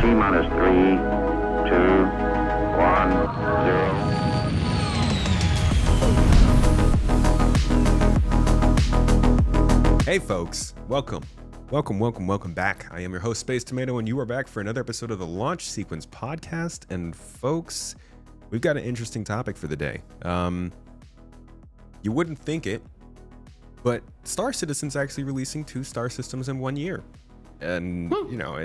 T-minus 3, 2, 1, 0. Hey folks, welcome back. I am your host, Space Tomato, and you are back for another episode of the Launch Sequence podcast. And folks, we've got an interesting topic for the day. You wouldn't think it, but Star Citizen's actually releasing 2 star systems in 1 year. And, you know,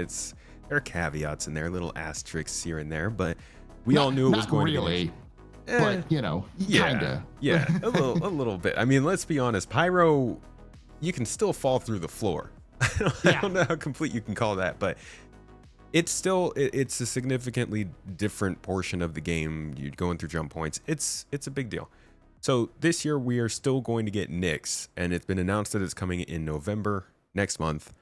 there are caveats in there, little asterisks here and there, but we all knew it was going really, to be. But, you know, kinda. Yeah, a little bit. I mean, let's be honest, Pyro, you can still fall through the floor. I don't know how complete you can call that, but it's a significantly different portion of the game. You're going through jump points. It's a big deal. So this year we are still going to get Nyx, and it's been announced that it's coming in November next month.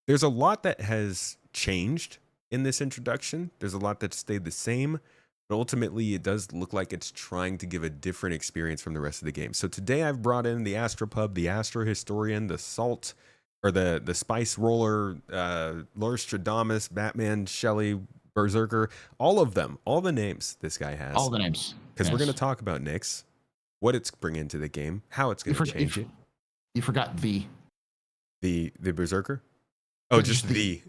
There's a lot that has changed in this introduction. There's a lot that stayed the same, but ultimately it does look like it's trying to give a different experience from the rest of the game. So today I've brought in the Astropub, the AstroHistorian, the Salt, or the Spice Roller, Lorstradamus, Batman, Shelley, Berserker, all of them, all the names this guy has. All the names. Because we're going to talk about Nyx, what it's bringing to the game, how it's going to change it. You forgot the Berserker? Oh, just the.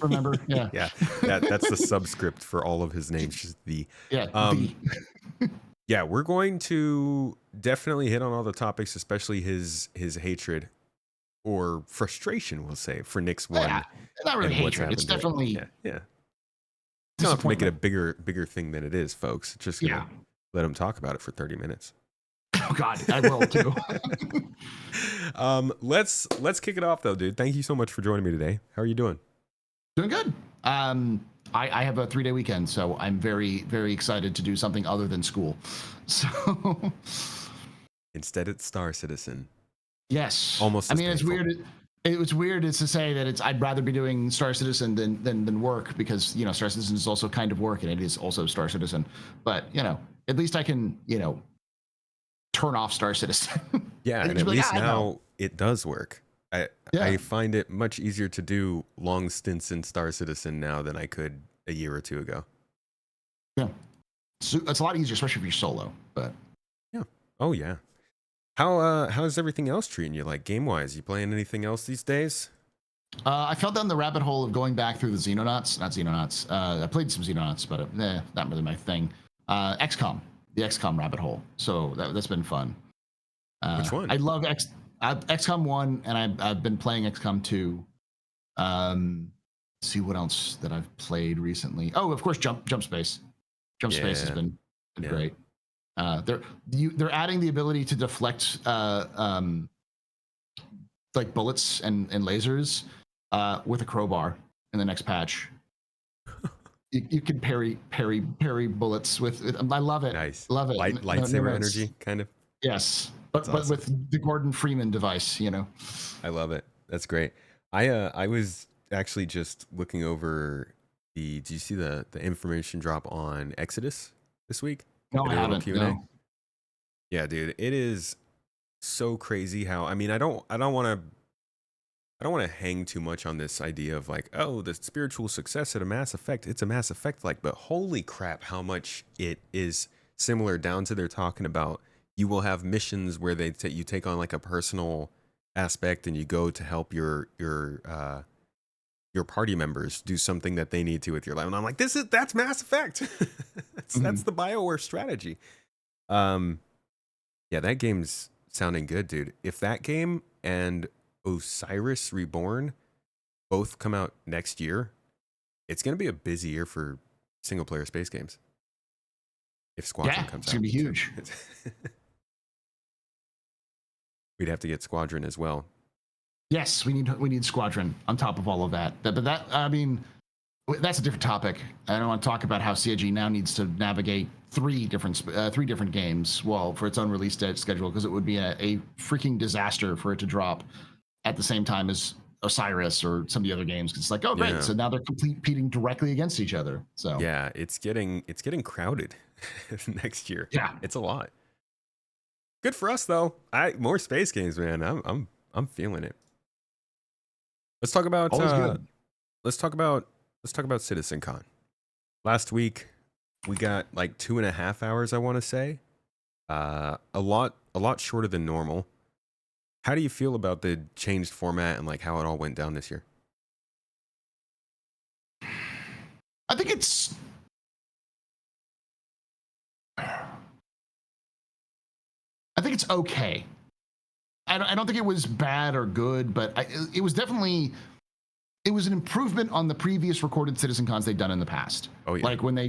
Remember? Yeah. Yeah. That's the subscript for all of his names, just the. Yeah. Yeah, we're going to definitely hit on all the topics, especially his hatred or frustration, we'll say, for Nyx 1. Yeah, not really hatred. It's definitely. Yeah. You don't have to make it a bigger thing than it is, folks. Just let him talk about it for 30 minutes. Oh God, I will too. Let's kick it off though, dude. Thank you so much for joining me today. How are you doing? Doing good. I have a 3-day weekend, so I'm very, very excited to do something other than school. So instead, it's Star Citizen. Yes. Almost. I mean, painful. it's weird. It's weird to say that I'd rather be doing Star Citizen than work, because, you know, Star Citizen is also kind of work and it is also Star Citizen. But, you know, at least I can, you know, turn off Star Citizen. Yeah, and at least now it does work. I find it much easier to do long stints in Star Citizen now than I could a year or 2 ago. Yeah, so it's a lot easier, especially if you're solo. But yeah, oh yeah. How's everything else treating you? Like game wise, you playing anything else these days? I fell down the rabbit hole of going back through the Xenonauts. Not Xenonauts. I played some Xenonauts, but not really my thing. XCOM. The XCOM rabbit hole. So that's been fun. Which one? I love XCOM 1, and I've been playing XCOM 2. See what else that I've played recently. Oh, of course, Jump Space. Jump Space has been great. They're adding the ability to deflect like bullets and lasers with a crowbar in the next patch. You can parry bullets with. I love it. Nice. Love it. Lightsaber energy, kind of. Yes, but awesome. with the Gordon Freeman device, you know. I love it. That's great. I was actually just looking over did you see the information drop on Exodus this week? No, I haven't. No. Yeah, dude, it is so crazy how, I mean, I don't want to hang too much on this idea of like, oh, the spiritual success at a Mass Effect. It's a Mass Effect like, but holy crap, how much it is similar, down to they're talking about you will have missions where you take on like a personal aspect and you go to help your party members do something that they need to with your life. And I'm like, that's Mass Effect. That's the BioWare strategy. Yeah, that game's sounding good, dude. If that game and Osiris Reborn both come out next year, it's going to be a busy year for single player space games. If Squadron comes out. It's going to be huge. We'd have to get Squadron as well. Yes, we need Squadron on top of all of that. But that, I mean, that's a different topic. I don't want to talk about how CIG now needs to navigate three different games, well, for its own release schedule, because it would be a freaking disaster for it to drop at the same time as Osiris or some of the other games. It's like, oh great, so now they're competing directly against each other. So yeah, it's getting crowded next year. Yeah, it's a lot. Good for us though. More space games, man. I'm feeling it. Let's talk about let's talk about CitizenCon. Last week, we got like 2.5 hours, I want to say. A lot shorter than normal. How do you feel about the changed format and like how it all went down this year? I think it's. I think it's okay. I don't think it was bad or good, but it was definitely. It was an improvement on the previous recorded CitizenCons they'd done in the past. Oh yeah. Like when they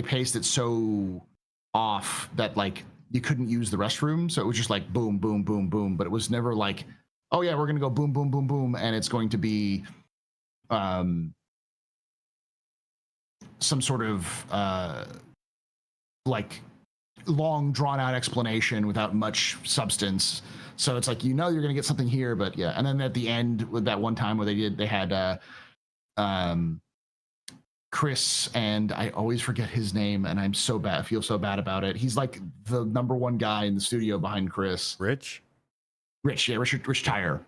paced it so off that like you couldn't use the restroom, so it was just like boom, boom, boom, boom. But it was never like, oh yeah, we're gonna go boom, boom, boom, boom, and it's going to be some sort of like long drawn out explanation without much substance. So it's like, you're going to get something here, but yeah. And then at the end with that one time where they had Chris, and I always forget his name, and I feel so bad about it. He's like the number one guy in the studio behind Chris. Rich, yeah, Rich Tyre.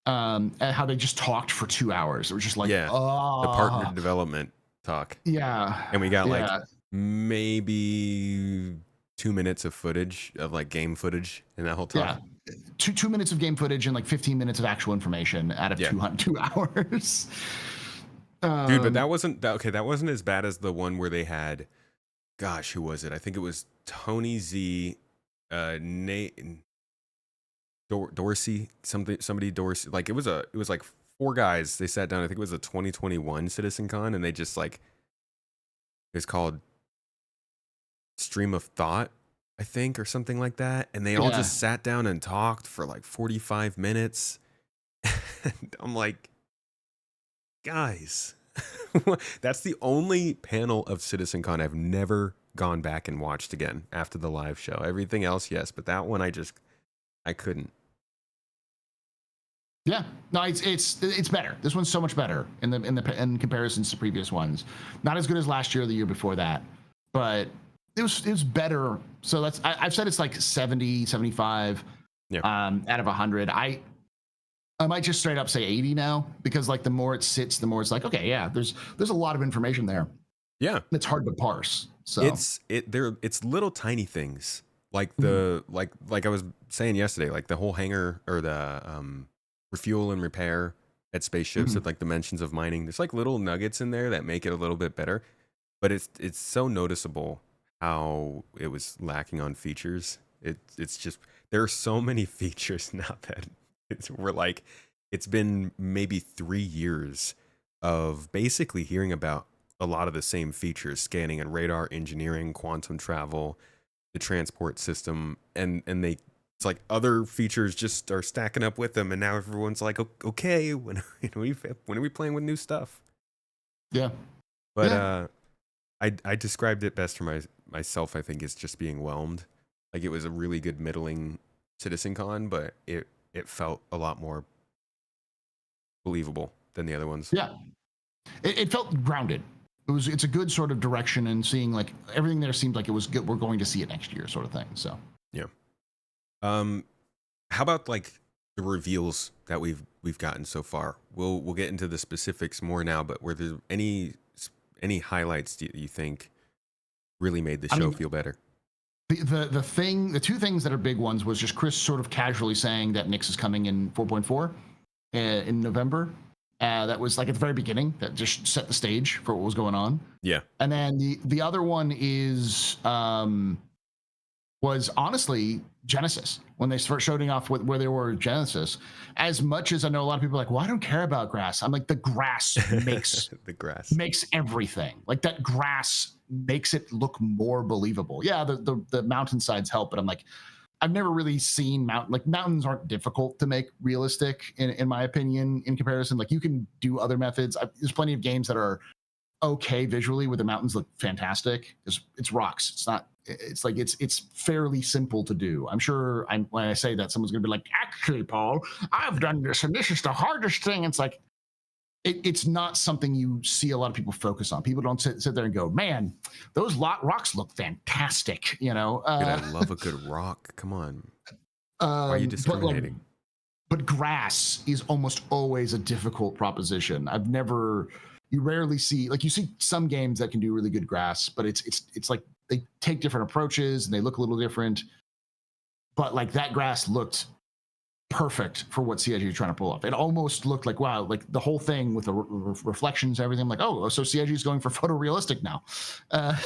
And how they just talked for 2 hours. It was just like, the partner development talk. Yeah. And we got like maybe 2 minutes of footage of like game footage in that whole talk. Yeah. 2 minutes of game footage and like 15 minutes of actual information out of 2 hours. Dude, but that wasn't as bad as the one where they had, gosh, who was it? I think it was Tony Z, Nate, Dorsey, somebody Dorsey. Like it was like 4 guys. They sat down. I think it was a 2021 CitizenCon, and they just like, it's called Stream of Thought, I think, or something like that. And they all just sat down and talked for like 45 minutes. And I'm like, guys, that's the only panel of CitizenCon I've never gone back and watched again after the live show. Everything else, yes, but that one I couldn't. Yeah, no, it's better. This one's so much better in comparisons to previous ones. Not as good as last year or the year before that, but it was better. So I've said it's like 70, 75 out of 100. I might just straight up say 80 now, because like the more it sits, the more it's like, okay, yeah, there's a lot of information there. Yeah, it's hard to parse. So it's little tiny things like the like I was saying yesterday, like the whole hangar or the refuel and repair at spaceships at like the mentions of mining. There's like little nuggets in there that make it a little bit better, but it's so noticeable how it was lacking on features. It's just, there are so many features now that it's been maybe 3 years of basically hearing about a lot of the same features: scanning and radar engineering, quantum travel, the transport system, and it's like other features just are stacking up with them, and now everyone's like, okay, when are we playing with new stuff? Yeah. But I described it best for myself, I think, is just being whelmed. Like, it was a really good middling CitizenCon, but it felt a lot more believable than the other ones. Yeah. It felt grounded. It's a good sort of direction, and seeing like everything there seemed like it was good. We're going to see it next year, sort of thing. So yeah. How about like the reveals that we've gotten so far? We'll get into the specifics more now, but were there any highlights do you think really made the show feel better? The 2 things that are big ones was just Chris sort of casually saying that Nyx is coming in 4.4 in November. That was like at the very beginning. That just set the stage for what was going on. Yeah. And then the other one is was honestly Genesis, when they started showing off where they were Genesis. As much as I know a lot of people are like, well, I don't care about grass. I'm like, the grass makes makes everything. Like, that grass makes it look more believable. Yeah, the mountainsides help, but I'm like, I've never really seen mountains aren't difficult to make realistic in my opinion, in comparison. Like, you can do other methods. There's plenty of games that are okay visually where the mountains look fantastic. It's rocks. It's fairly simple to do. I'm sure when I say that, someone's gonna be like, actually, Paul, I've done this and this is the hardest thing. It's like, it's not something you see a lot of people focus on. People don't sit there and go, man, those rocks look fantastic. Dude, I love a good rock. Come on. Why are you discriminating? But grass is almost always a difficult proposition. I've never You rarely see, like, you see some games that can do really good grass, but it's like they take different approaches and they look a little different. But like that grass looked perfect for what CIG is trying to pull off. It almost looked like, wow, like the whole thing with the reflections, everything. I'm like, oh, so CIG is going for photorealistic now.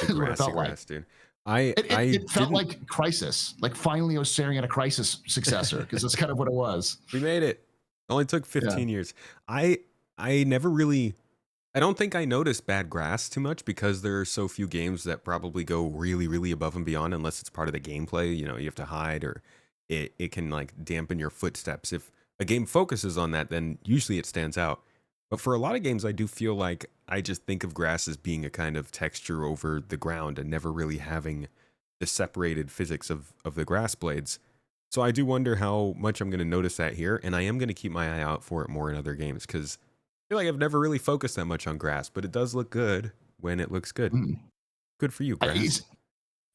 Is what it felt like. Dude. It felt like Crisis. Like finally, I was staring at a Crisis successor because that's kind of what it was. We made it. Only took 15 years. I never really. I don't think I noticed bad grass too much because there are so few games that probably go really, really above and beyond unless it's part of the gameplay. You know, you have to hide or it can like dampen your footsteps. If a game focuses on that, then usually it stands out. But for a lot of games, I do feel like I just think of grass as being a kind of texture over the ground and never really having the separated physics of the grass blades. So I do wonder how much I'm going to notice that here, and I am going to keep my eye out for it more in other games because I feel like I've never really focused that much on grass, but it does look good when it looks good. Good for you, grass.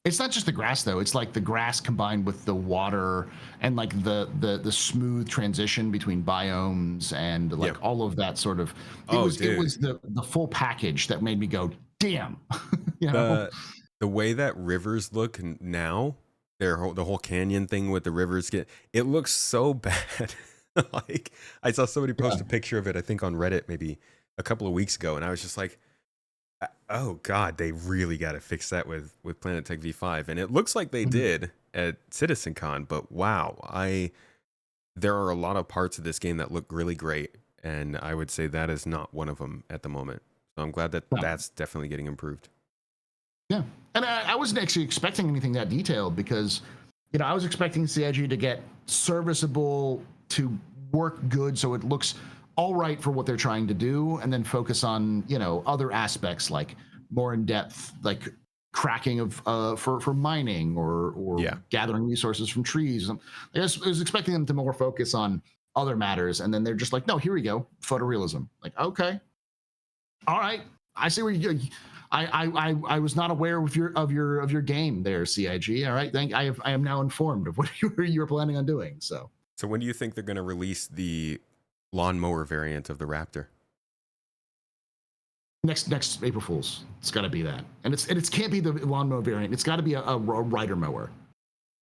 It's not just the grass though. It's like the grass combined with the water and like the smooth transition between biomes and like all of that sort of. It was the full package that made me go, damn. You know? The way that rivers look now, the whole canyon thing with the rivers it looks so bad. Like I saw somebody post a picture of it, I think on Reddit maybe a couple of weeks ago, and I was just like, oh God, they really got to fix that with Planet Tech V5. And it looks like they did at CitizenCon, but wow, there are a lot of parts of this game that look really great, and I would say that is not one of them at the moment. So I'm glad that that's definitely getting improved. Yeah, and I wasn't actually expecting anything that detailed because, you know, I was expecting CIG to get serviceable to work good so it looks all right for what they're trying to do, and then focus on, you know, other aspects like more in depth, like cracking of for mining or gathering resources from trees. I was expecting them to more focus on other matters, and then they're just like, no, here we go, photorealism. Like, okay, all right, I see where you. I was not aware of your game there, CIG. All right, I am now informed of what you were planning on doing. So when do you think they're going to release the lawnmower variant of the Raptor? Next April Fools. It's got to be that, and it can't be the lawnmower variant. It's got to be a rider mower.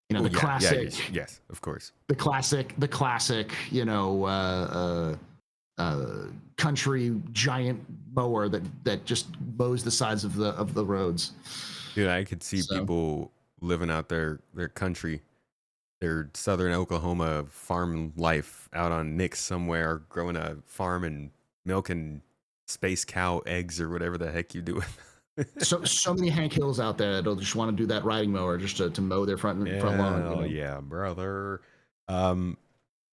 You know, the classic. Yeah, yes, of course. The classic. You know, country giant mower that just mows the sides of the roads. Dude, I could see people living out their country, their southern Oklahoma farm life out on Nix somewhere, growing a farm and milking space cow eggs or whatever the heck you do with. so many Hank Hills out there that'll just want to do that riding mower just to mow their front lawn. Oh, yeah, brother.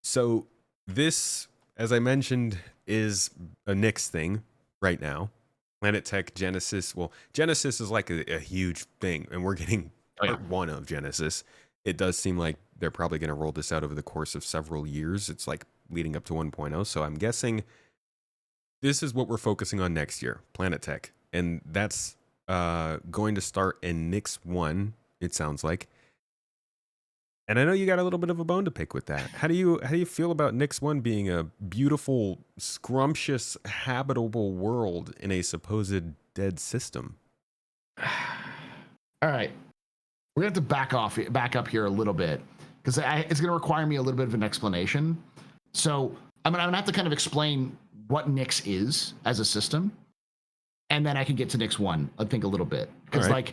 So this, as I mentioned, is a Nix thing right now. Planet Tech Genesis. Well, Genesis is like a huge thing, and we're getting part one of Genesis. It does seem like they're probably going to roll this out over the course of several years. It's like leading up to 1.0. So I'm guessing this is what we're focusing on next year, Planet Tech. And that's going to start in Nix 1, it sounds like. And I know you got a little bit of a bone to pick with that. How do you feel about Nix 1 being a beautiful, scrumptious, habitable world in a supposed dead system? All right. We're going to have to back up here a little bit because it's going to require me a little bit of an explanation. So I'm going to have to kind of explain what Nix is as a system, and then I can get to Nix 1, I think, a little bit. Because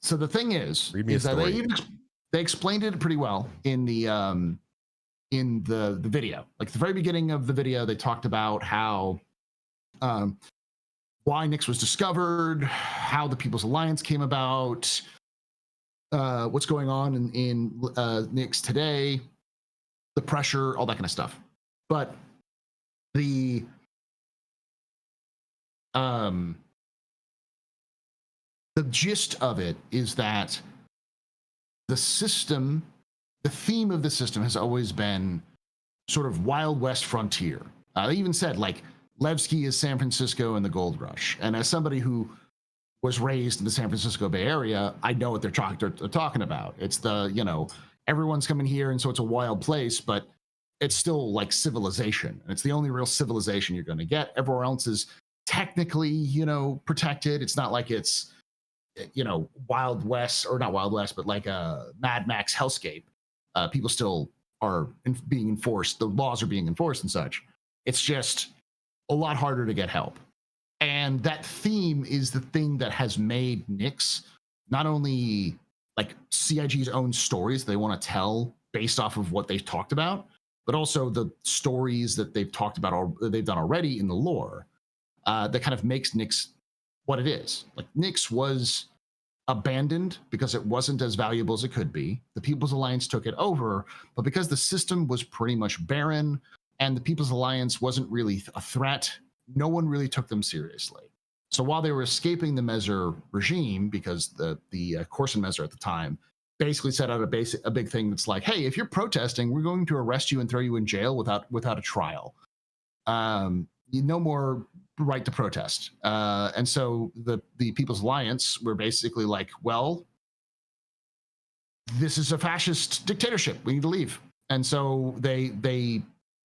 so the thing is that they explained it pretty well in the video. Like the very beginning of the video, they talked about how why Nix was discovered, how the People's Alliance came about, what's going on in Nix today, the pressure, all that kind of stuff. But the gist of it is that the system, the theme of the system has always been sort of Wild West frontier. They even said like Levski is San Francisco and the Gold Rush. And as somebody who was raised in the San Francisco Bay Area, I know what they're talking about. It's the, you know, everyone's coming here, and so it's a wild place, but it's still like civilization. And it's the only real civilization you're going to get. Everywhere else is technically, protected. It's not like it's, Wild West, or not Wild West, but like a Mad Max hellscape. People still are being enforced. The laws are being enforced and such. It's just a lot harder to get help. And that theme is the thing that has made Nyx not only like CIG's own stories they want to tell based off of what they've talked about, but also the stories that they've talked about, they've done already in the lore, that kind of makes Nyx what it is. Like, Nyx was abandoned because it wasn't as valuable as it could be. The People's Alliance took it over, but because the system was pretty much barren and the People's Alliance wasn't really a threat, no one really took them seriously. So while they were escaping the Mezzer regime, because the Corson Mezzer at the time basically set out a big thing that's like, hey, if you're protesting, we're going to arrest you and throw you in jail without a trial. No more right to protest. And so the People's Alliance were basically like, well, this is a fascist dictatorship. We need to leave. And so they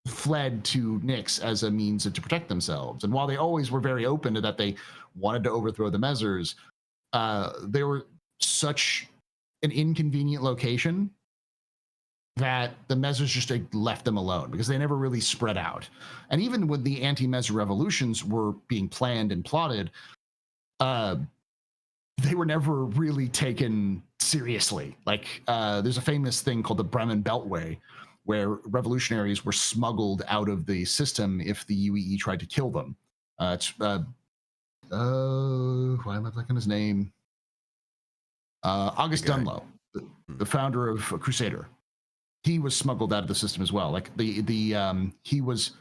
fled to Nyx as a means to protect themselves. And while they always were very open to that, they wanted to overthrow the Mezzers, they were such an inconvenient location that the Mezzers just left them alone because they never really spread out. And even when the anti-Mezzer revolutions were being planned and plotted, they were never really taken seriously. Like, there's a famous thing called the Bremen Beltway, where revolutionaries were smuggled out of the system if the UEE tried to kill them. Why am I blanking on his name? August Dunlow, the founder of Crusader. He was smuggled out of the system as well. Like, he was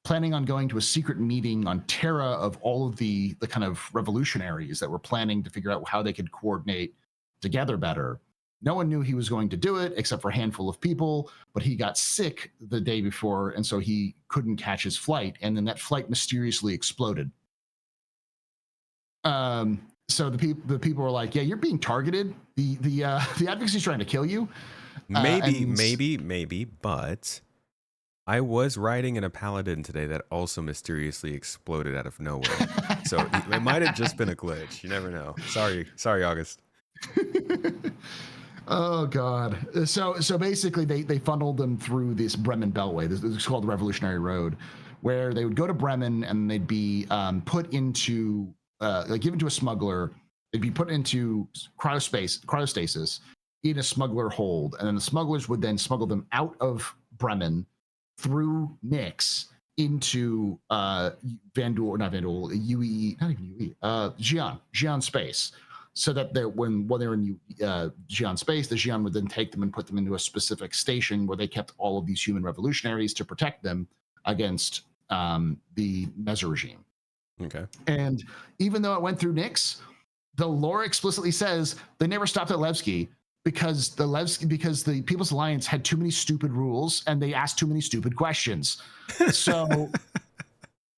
planning on going to a secret meeting on Terra of all of the kind of revolutionaries that were planning to figure out how they could coordinate together better. No one knew he was going to do it except for a handful of people, but he got sick the day before, and so he couldn't catch his flight, and then that flight mysteriously exploded. So the people were like, yeah, you're being targeted. The advocacy's trying to kill you. Maybe, but I was riding in a Paladin today that also mysteriously exploded out of nowhere. So it might have just been a glitch. You never know. Sorry, August. Oh God. So basically they funneled them through this Bremen Beltway. This is called the Revolutionary Road, where they would go to Bremen and they'd be put into given to a smuggler. They'd be put into cryostasis in a smuggler hold, and then the smugglers would then smuggle them out of Bremen through Nyx into Xi'an space, so that when they're in Xi'an space, the Xi'an would then take them and put them into a specific station where they kept all of these human revolutionaries to protect them against the Mezzer regime. Okay. And even though it went through Nyx, the lore explicitly says they never stopped at Levski because the People's Alliance had too many stupid rules and they asked too many stupid questions. So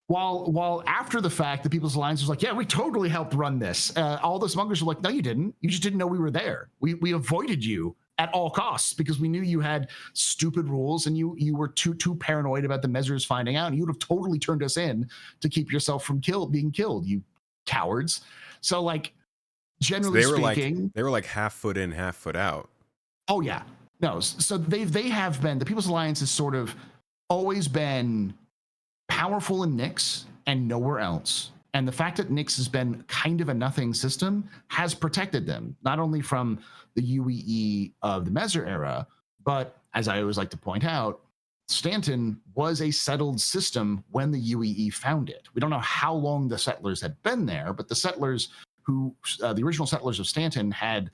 while after the fact, the People's Alliance was like, yeah, we totally helped run this. All the smugglers were like, no, you didn't. You just didn't know we were there. We avoided you at all costs because we knew you had stupid rules and you were too paranoid about the Mezzers finding out, and you would have totally turned us in to keep yourself from being killed, you cowards. So, like, generally speaking, they were like half foot in, half foot out. Oh yeah, no. So they have been, the People's Alliance has sort of always been powerful in Nyx and nowhere else. And the fact that Nyx has been kind of a nothing system has protected them, not only from the UEE of the Mezzer era, but as I always like to point out, Stanton was a settled system when the UEE found it. We don't know how long the settlers had been there, but the settlers the original settlers of Stanton had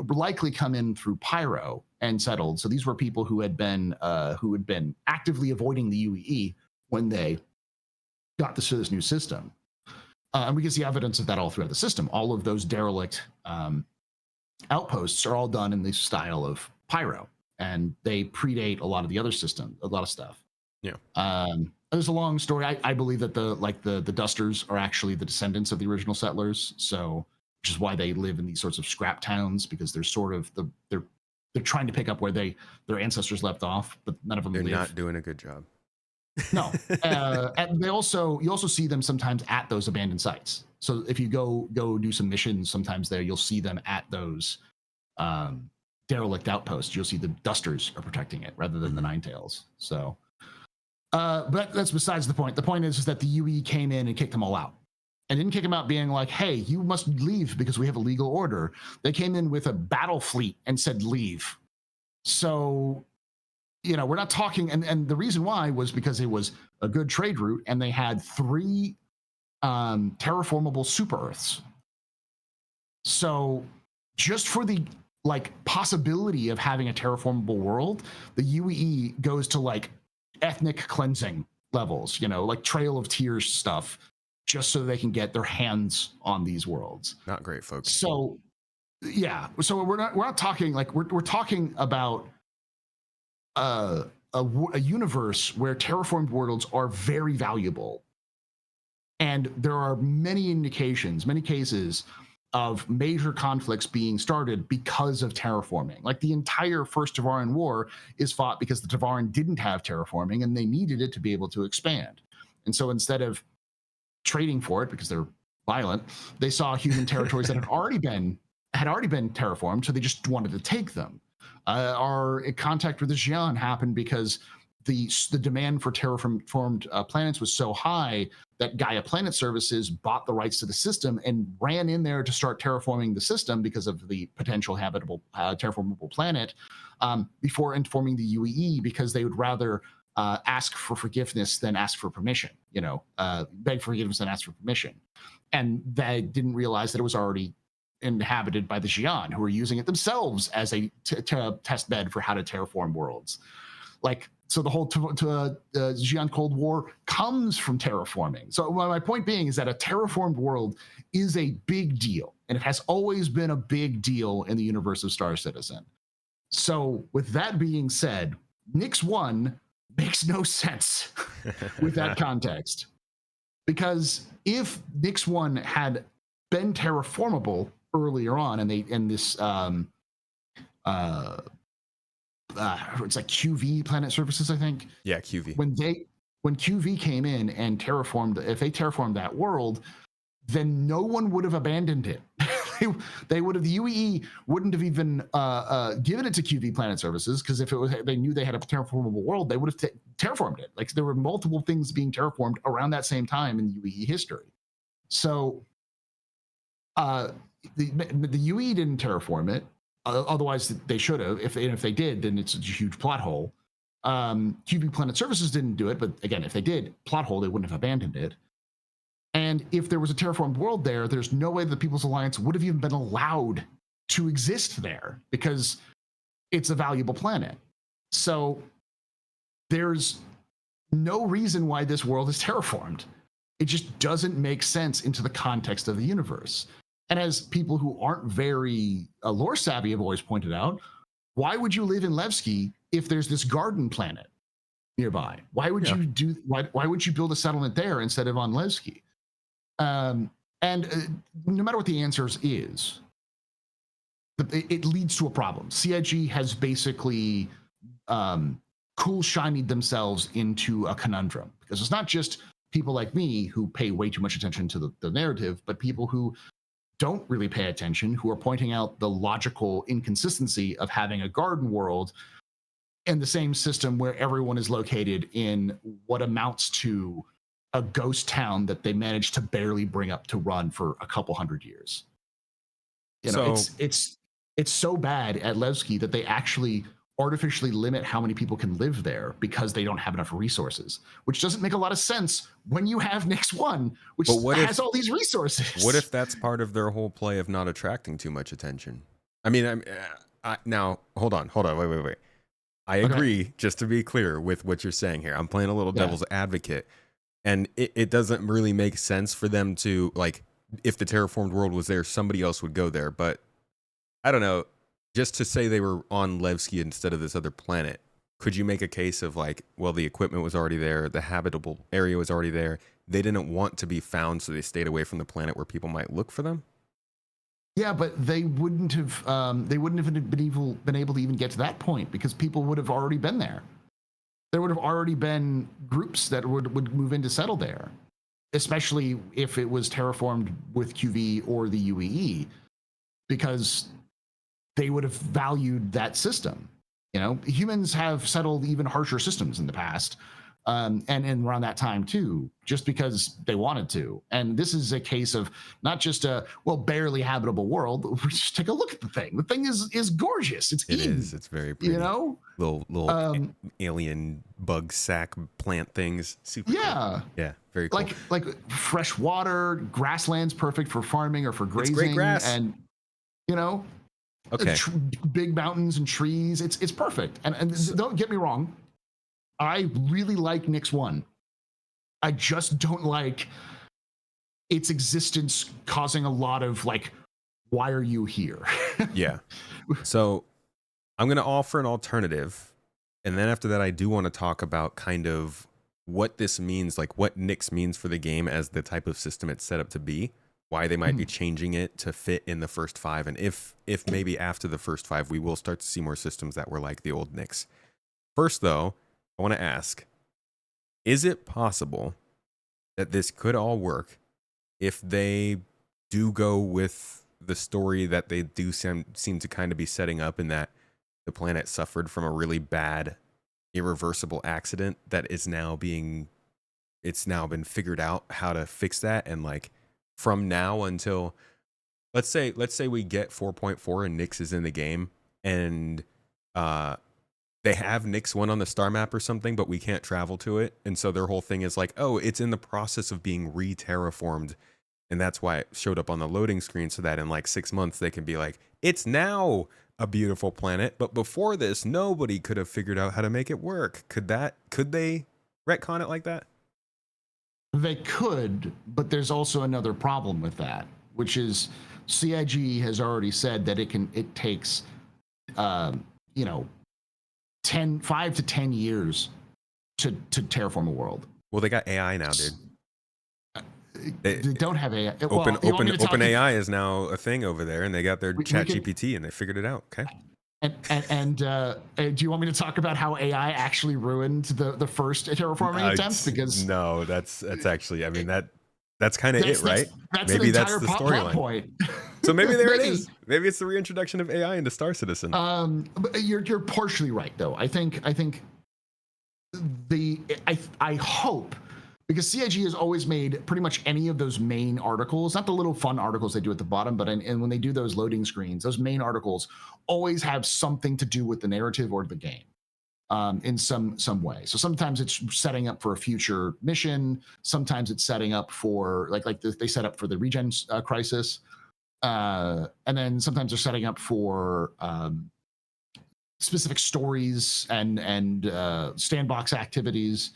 likely come in through Pyro and settled. So these were people who had been actively avoiding the UEE when they got to this new system. And we can see evidence of that all throughout the system. All of those derelict outposts are all done in the style of Pyro, and they predate a lot of the other system, a lot of stuff. Yeah. There's a long story. I believe that the Dusters are actually the descendants of the original settlers, so which is why they live in these sorts of scrap towns, because they're sort of they're trying to pick up where their ancestors left off, but none of them They're not doing a good job. No, and you also see them sometimes at those abandoned sites. So if you go do some missions, sometimes there you'll see them at those um, derelict outposts. You'll see the dusters are protecting it rather than the Ninetales. So, but that's besides the point. The point is that the UE came in and kicked them all out, and didn't kick them out being like, "Hey, you must leave because we have a legal order." They came in with a battle fleet and said, "Leave." So we're not talking, and the reason why was because it was a good trade route, and they had 3 terraformable super Earths. So just for the possibility of having a terraformable world, the UE goes to ethnic cleansing levels, like Trail of Tears stuff, just so they can get their hands on these worlds. Not great, folks. So yeah, so we're not talking we're talking about a universe where terraformed worlds are very valuable, and there are many cases of major conflicts being started because of terraforming. Like the entire First Tevarin War is fought because the Tevarin didn't have terraforming and they needed it to be able to expand. And so instead of trading for it because they're violent, they saw human territories that had already been terraformed, so they just wanted to take them. Our contact with the Xi'an happened because the demand for terraformed planets was so high that Gaia Planet Services bought the rights to the system and ran in there to start terraforming the system because of the potential habitable terraformable planet before informing the UEE, because they would rather ask for forgiveness than ask for permission, beg for forgiveness than ask for permission. And they didn't realize that it was already inhabited by the Xi'an, who were using it themselves as a test bed for how to terraform worlds. So the whole Xi'an Cold War comes from terraforming. So my point being is that a terraformed world is a big deal, and it has always been a big deal in the universe of Star Citizen. So with that being said, Nyx 1 makes no sense with that context. Because if Nyx 1 had been terraformable earlier on, and this it's like QV Planet Services, I think. Yeah, QV. When QV came in and if they terraformed that world, then no one would have abandoned it. They would have, the UEE wouldn't have even given it to QV Planet Services, because if they knew they had a terraformable world, they would have terraformed it. There were multiple things being terraformed around that same time in UEE history. So the UE didn't terraform it. Otherwise, they should have. If they did, then it's a huge plot hole. QV Planet Services didn't do it, but again, if they did, plot hole, they wouldn't have abandoned it. And if there was a terraformed world there, there's no way the People's Alliance would have even been allowed to exist there, because it's a valuable planet. So there's no reason why this world is terraformed. It just doesn't make sense into the context of the universe. And as people who aren't very lore savvy have always pointed out, why would you live in Levski if there's this garden planet nearby? Why would why would you build a settlement there instead of on Levski? And no matter what the answers is, it leads to a problem. CIG has basically cool shinied themselves into a conundrum, because it's not just people like me who pay way too much attention to the narrative, but people who don't really pay attention, who are pointing out the logical inconsistency of having a garden world in the same system where everyone is located in what amounts to a ghost town that they managed to barely bring up to run for a couple hundred years. It's so bad at Levski that they actually artificially limit how many people can live there because they don't have enough resources, which doesn't make a lot of sense when you have Nyx 1, which has all these resources. What if that's part of their whole play of not attracting too much attention? I mean, now, hold on, wait. I agree, just to be clear with what you're saying here. I'm playing a little devil's advocate, and it doesn't really make sense for them to, if the terraformed world was there, somebody else would go there, but I don't know. Just to say they were on Levski instead of this other planet, could you make a case of the equipment was already there, the habitable area was already there, they didn't want to be found, so they stayed away from the planet where people might look for them? Yeah, but they wouldn't have been able to even get to that point, because people would have already been there. there would have already been groups that would move in to settle there, especially if it was terraformed with QV or the UEE, because they would have valued that system. You know, humans have settled even harsher systems in the past, and around that time too, just because they wanted to. And this is a case of not just a barely habitable world. Just take a look at the thing. The thing is gorgeous. It's It Eden, is. It's very pretty. you know, Little alien bug sack plant things. Super yeah, cool. Yeah, very cool. like fresh water, grasslands, perfect for farming or for grazing. It's great grass. And you know, okay, big mountains and trees. It's perfect. And don't get me wrong, I really like Nyx 1. I just don't like its existence causing a lot of like, why are you here? Yeah. So I'm going to offer an alternative. And then after that, I do want to talk about kind of what this means, like what Nyx means for the game as the type of system it's set up to be, why they might be changing it to fit in the first 5. And if maybe after the first 5, we will start to see more systems that were like the old Nyx. First, though, I want to ask, is it possible that this could all work if they do go with the story that they do seem to kind of be setting up, in that the planet suffered from a really bad, irreversible accident that is now been figured out how to fix that? And like from now until, let's say we get 4.4 and Nyx is in the game, and they have Nyx 1 on the star map or something, but we can't travel to it. And so their whole thing is like, oh, it's in the process of being re-terraformed. And that's why it showed up on the loading screen, so that in like 6 months they can be like, it's now a beautiful planet. But before this, nobody could have figured out how to make it work. Could they retcon it like that? They could, but there's also another problem with that, which is CIG has already said that it takes, 5 to 10 years to terraform a world. Well, they got AI now, dude. They don't have AI. Open AI is now a thing over there, and they got their Chat GPT, and they figured it out. Okay. And do you want me to talk about how AI actually ruined the first terraforming attempt? Because no, that's actually, I mean, that's kind of it, right? Maybe that's the storyline point. So maybe there it is. Maybe it's the reintroduction of AI into Star Citizen. But you're partially right, though. I hope, because CIG has always made pretty much any of those main articles, not the little fun articles they do at the bottom, but and when they do those loading screens, those main articles always have something to do with the narrative or the game, in some way. So sometimes it's setting up for a future mission. Sometimes it's setting up for like they set up for the regen crisis, and then sometimes they're setting up for specific stories and sandbox activities.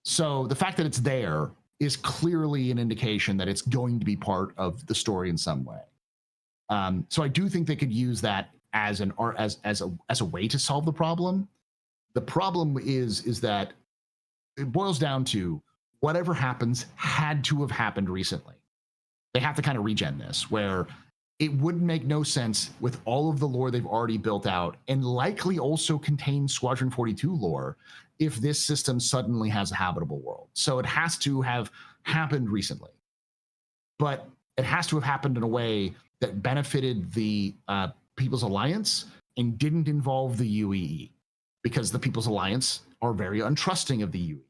So the fact that it's there is clearly an indication that it's going to be part of the story in some way. So I do think they could use that as a way to solve the problem. The problem is that it boils down to whatever happens had to have happened recently. They have to kind of regen this, where it wouldn't make no sense with all of the lore they've already built out, and likely also contains Squadron 42 lore, if this system suddenly has a habitable world. So it has to have happened recently, but it has to have happened in a way that benefited the People's Alliance and didn't involve the UEE, because the People's Alliance are very untrusting of the UEE,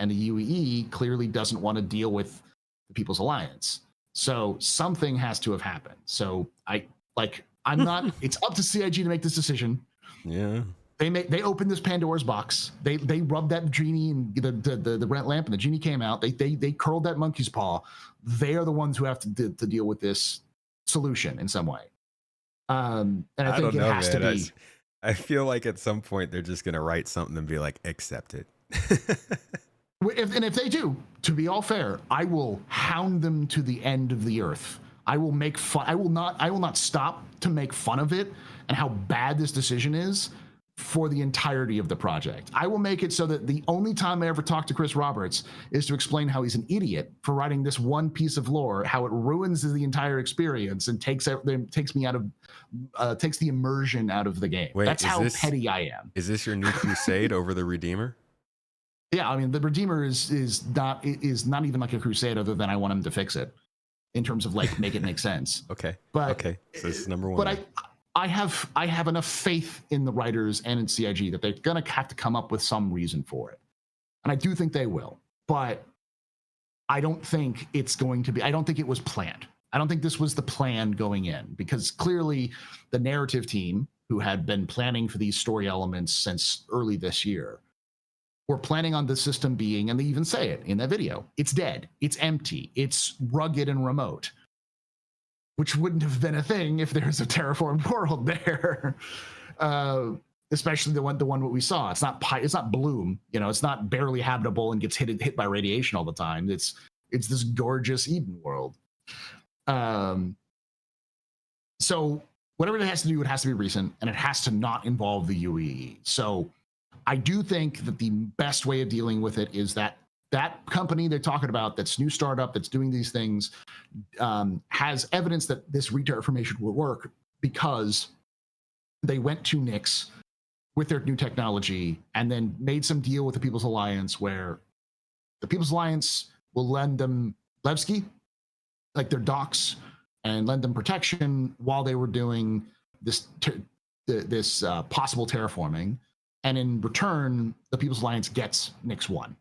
and the UEE clearly doesn't want to deal with the People's Alliance. So something has to have happened. So I'm not, it's up to CIG to make this decision. Yeah. They opened this Pandora's box. They rubbed that genie, and the lamp, and the genie came out. They curled that monkey's paw. They are the ones who have to deal with this solution in some way. And I think it has to be. I feel like at some point they're just gonna write something and be like, accept it. If they do, to be all fair, I will hound them to the end of the earth. I will make fun. I will not stop to make fun of it and how bad this decision is for the entirety of the project. I will make it so that the only time I ever talk to Chris Roberts is to explain how he's an idiot for writing this one piece of lore, how it ruins the entire experience and takes the immersion out of the game. Wait, that's how petty I am. Is this your new crusade over the Redeemer? Yeah, I mean, the Redeemer is not even like a crusade, other than I want him to fix it in terms of like make it make sense. Okay. But Okay. So this is number one. But I have enough faith in the writers and in CIG that they're gonna have to come up with some reason for it, and I do think they will. But I don't think it's going to be. I don't think it was planned. I don't think this was the plan going in, because clearly the narrative team, who had been planning for these story elements since early this year, were planning on the system being, and they even say it in that video, it's dead, it's empty, it's rugged and remote, which wouldn't have been a thing if there's a terraformed world there. Especially the one that we saw. It's not Bloom, it's not barely habitable and gets hit by radiation all the time. It's this gorgeous Eden world. So whatever it has to do, it has to be recent, and it has to not involve the UEE. So I do think that the best way of dealing with it is that company they're talking about, that's new startup that's doing these things, has evidence that this re-terraformation will work, because they went to Nyx with their new technology and then made some deal with the People's Alliance, where the People's Alliance will lend them Levski, like their docks, and lend them protection while they were doing this possible terraforming. And in return, the People's Alliance gets Nyx 1.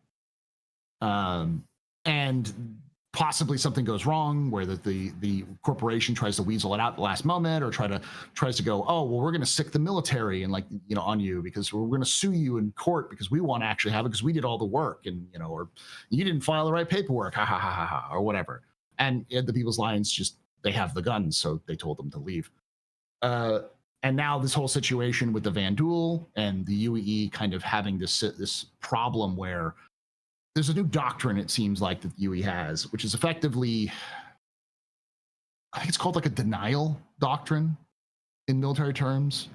And possibly something goes wrong where the corporation tries to weasel it out at the last moment, or tries to go, oh, well, we're going to sick the military and on you, because we're going to sue you in court because we want to actually have it, because we did all the work, and or you didn't file the right paperwork, ha ha ha ha ha, or whatever. And the People's Alliance they have the guns, so they told them to leave. And now this whole situation with the Vanduul and the UEE kind of having this problem where there's a new doctrine, it seems like, that the UE has, which is effectively, I think it's called like a denial doctrine in military terms.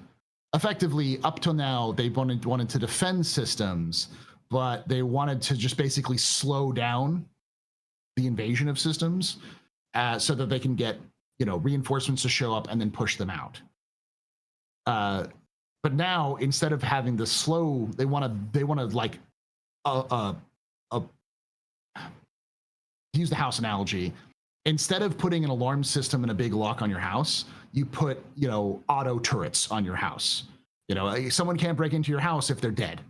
Effectively, up till now, they wanted to defend systems, but they wanted to just basically slow down the invasion of systems, so that they can get reinforcements to show up and then push them out. But now, instead of having the slow, they want to like use the house analogy. Instead of putting an alarm system and a big lock on your house, you put auto turrets on your house. Someone can't break into your house if they're dead.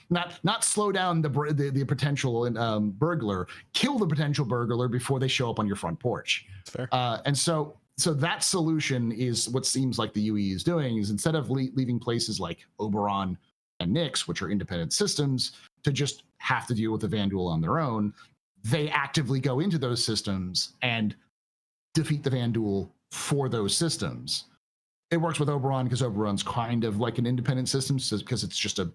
not slow down the potential burglar, kill the potential burglar before they show up on your front porch. Fair. And so that solution is what seems like the UE is doing, is instead of leaving places like Oberon and Nyx, which are independent systems, to just have to deal with the Vanduul on their own, they actively go into those systems and defeat the Vanduul for those systems. It works with Oberon because Oberon's kind of like an independent system, because it's just a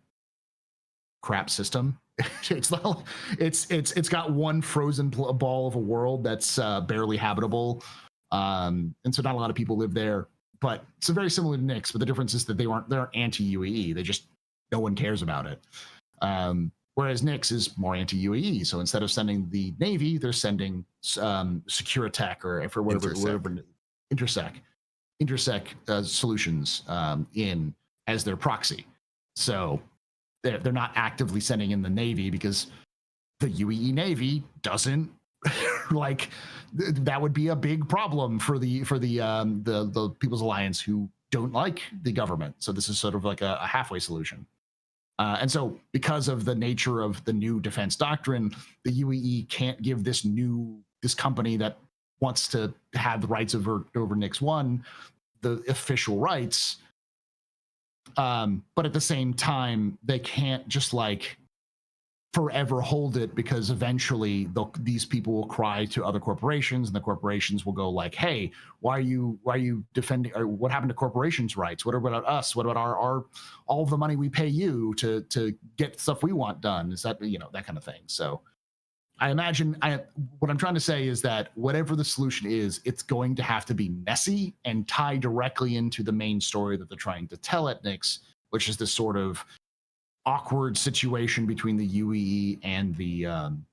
crap system. It's got one frozen ball of a world that's barely habitable, and so not a lot of people live there. But it's very similar to Nyx, but the difference is that they're anti-UEE. They just, no one cares about it. Whereas Nyx is more anti-UEE. So instead of sending the Navy, they're sending Securitech, or for whatever Intersec solutions in as their proxy. So they're not actively sending in the Navy, because the UEE Navy doesn't like that would be a big problem for the People's Alliance, who don't like the government. So this is sort of like a halfway solution. And so because of the nature of the new defense doctrine, the UEE can't give this company that wants to have the rights over Nyx 1 the official rights. But at the same time, they can't just like forever hold it, because eventually these people will cry to other corporations, and the corporations will go like, hey, why are you defending, or what happened to corporations' rights? What about us? What about our all of the money we pay you to get stuff we want done? Is that, that kind of thing. So I imagine what I'm trying to say is that whatever the solution is, it's going to have to be messy and tie directly into the main story that they're trying to tell at Nyx, which is this sort of awkward situation between the UEE and the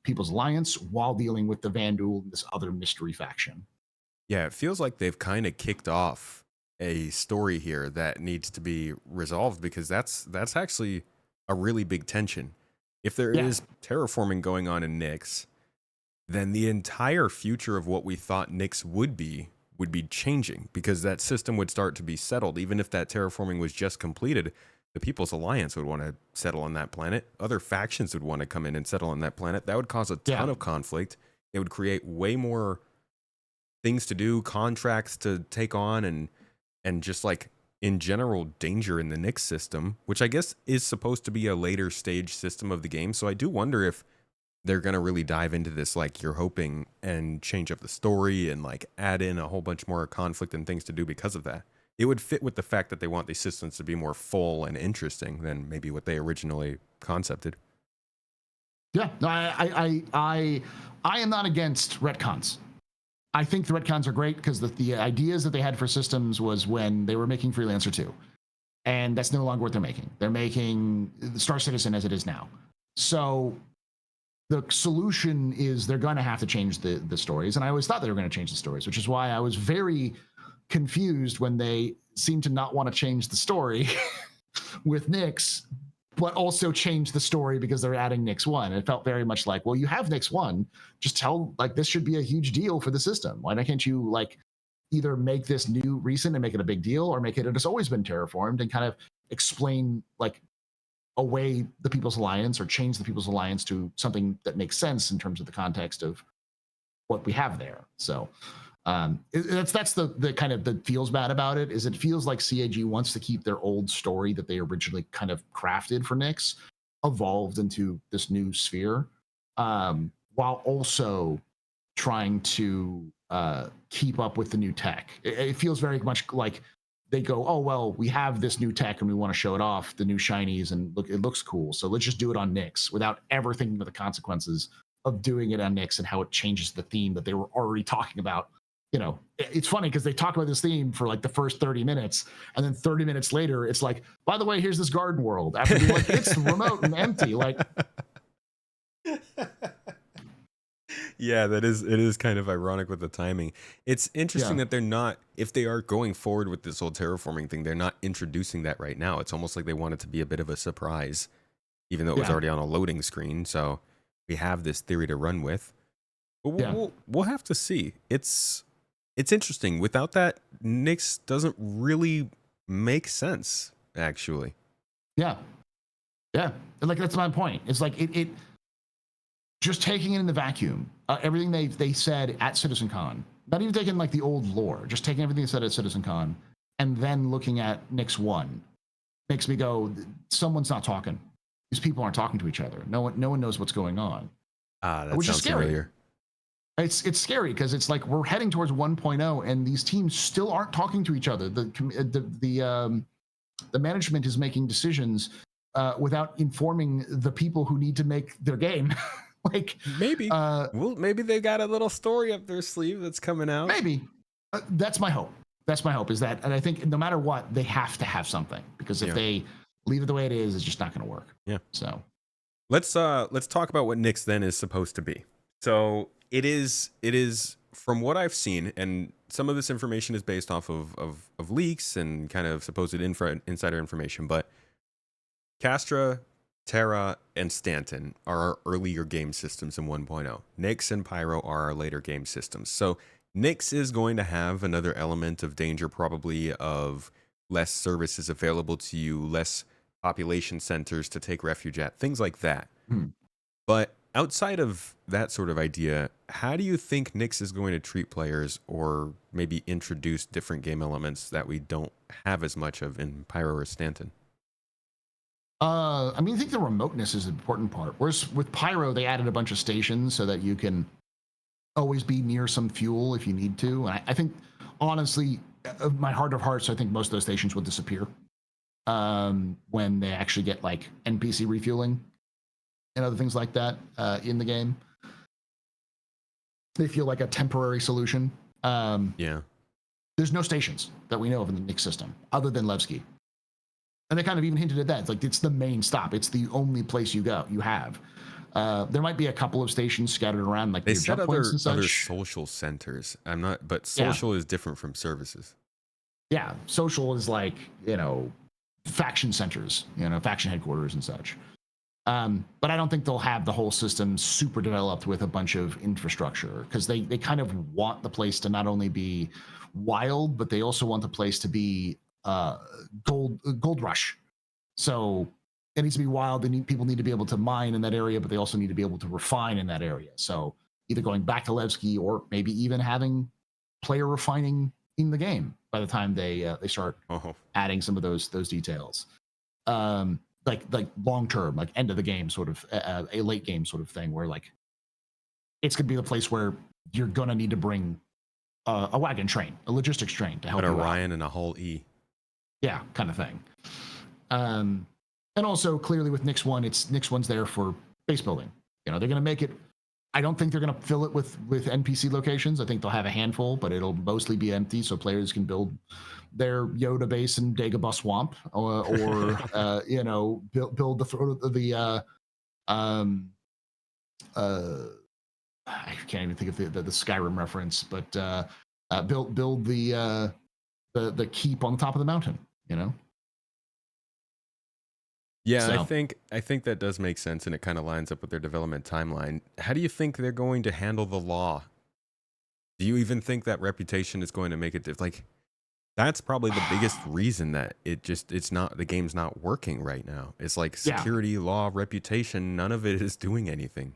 People's Alliance, while dealing with the Vanduul and this other mystery faction. Yeah, it feels like they've kind of kicked off a story here that needs to be resolved, because that's actually a really big tension. If there is terraforming going on in Nyx, then the entire future of what we thought Nyx would be changing, because that system would start to be settled. Even if that terraforming was just completed, the People's Alliance would want to settle on that planet. Other factions would want to come in and settle on that planet. That would cause a ton of conflict. It would create way more things to do, contracts to take on, and just like in general danger in the Nyx system, which I guess is supposed to be a later stage system of the game. So I do wonder if they're going to really dive into this like you're hoping and change up the story and like add in a whole bunch more conflict and things to do because of that. It would fit with the fact that they want these systems to be more full and interesting than maybe what they originally concepted. Yeah, no, I am not against retcons. I think the retcons are great because the ideas that they had for systems was when they were making Freelancer 2. And that's no longer what they're making. They're making the Star Citizen as it is now. So the solution is they're going to have to change the stories. And I always thought they were going to change the stories, which is why I was very confused when they seemed to not want to change the story with Nyx, but also change the story because they're adding Nyx 1. It felt very much like, well, you have Nyx 1. Just tell, like, this should be a huge deal for the system. Why can't you, like, either make this new recent and make it a big deal, or make it has always been terraformed and kind of explain, like, away the People's Alliance or change the People's Alliance to something that makes sense in terms of the context of what we have there. So that's the kind of that feels bad about it, is it feels like CAG wants to keep their old story that they originally kind of crafted for Nyx evolved into this new sphere, while also trying to keep up with the new tech. It feels very much like they go, oh, well, we have this new tech and we want to show it off, the new shinies, and look, it looks cool. So let's just do it on Nyx without ever thinking of the consequences of doing it on Nyx and how it changes the theme that they were already talking about. You know, it's funny because they talk about this theme for like the first 30 minutes, and then 30 minutes later, it's like, by the way, here's this garden world. After being like, it's remote and empty. Like, yeah, it is kind of ironic with the timing. It's interesting that they're not, if they are going forward with this whole terraforming thing, they're not introducing that right now. It's almost like they want it to be a bit of a surprise, even though it was already on a loading screen. So we have this theory to run with. But we'll have to see. It's interesting. Without that, Nyx doesn't really make sense, actually. Yeah. Like, that's my point. It's like it just taking it in the vacuum. Everything they said at CitizenCon, not even taking like the old lore, just taking everything they said at CitizenCon, and then looking at Nyx 1 makes me go, someone's not talking. These people aren't talking to each other. No one knows what's going on. That which sounds is scary. familiar. It's scary because it's like we're heading towards 1.0 and these teams still aren't talking to each other. The management is making decisions without informing the people who need to make their game. Like, maybe maybe they got a little story up their sleeve that's coming out. Maybe that's my hope. That's my hope, is that, and I think no matter what, they have to have something, because if they leave it the way it is, it's just not going to work. Yeah. So let's talk about what Nyx then is supposed to be. So it is from what I've seen, and some of this information is based off of leaks and kind of supposed insider information, but Castra, Terra, and Stanton are our earlier game systems in 1.0. Nyx and Pyro are our later game systems. So Nyx is going to have another element of danger, probably of less services available to you, less population centers to take refuge at, things like that. But outside of that sort of idea, how do you think Nyx is going to treat players, or maybe introduce different game elements that we don't have as much of in Pyro or Stanton? I mean, I think the remoteness is an important part. Whereas with Pyro, they added a bunch of stations so that you can always be near some fuel if you need to. And I think, honestly, of my heart of hearts, I think most of those stations will disappear when they actually get like NPC refueling and other things like that in the game. They feel like a temporary solution. There's no stations that we know of in the Nyx system other than Levski. And they kind of even hinted at that. It's like, it's the main stop. It's the only place you have. There might be a couple of stations scattered around, like they your said jump points and such. other social centers. But social is different from services. Yeah, social is like, faction centers, faction headquarters and such. But I don't think they'll have the whole system super developed with a bunch of infrastructure, because they kind of want the place to not only be wild, but they also want the place to be gold rush. So it needs to be wild. People need to be able to mine in that area, but they also need to be able to refine in that area. So either going back to Levski, or maybe even having player refining in the game by the time they start adding some of those details. Like long term, like end of the game sort of, a late game sort of thing, where like it's gonna be the place where you're gonna need to bring a wagon train, a logistics train to help you out. An Orion and a whole E. Yeah, kind of thing. And also clearly with Nyx 1, Nyx 1's there for base building. They're gonna make it. I don't think they're gonna fill it with NPC locations. I think they'll have a handful, but it'll mostly be empty, so players can build their Yoda base in Dagobah Swamp, or build the throat of the I can't even think of the Skyrim reference, but build the keep on the top of the mountain. Yeah, so. I think that does make sense, and it kind of lines up with their development timeline. How do you think they're going to handle the law? Do you even think that reputation is going to make it like? That's probably the biggest reason that the game's not working right now. It's like security, law, reputation. None of it is doing anything.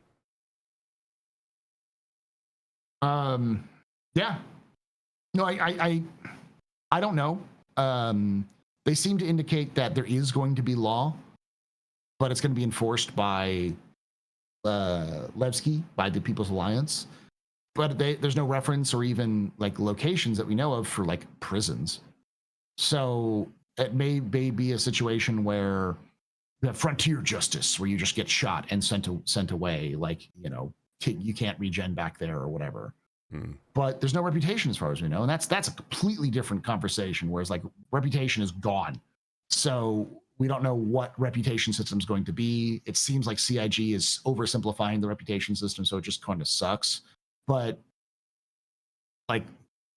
Yeah. No, I don't know. They seem to indicate that there is going to be law, but it's going to be enforced by Levski, by the People's Alliance. But there's no reference or even like locations that we know of for like prisons. So it may be a situation where you have frontier justice, where you just get shot and sent away, like you can't regen back there or whatever. But there's no reputation as far as we know, and that's a completely different conversation. Whereas like reputation is gone, so we don't know what reputation system is going to be. It seems like CIG is oversimplifying the reputation system, so it just kind of sucks. But like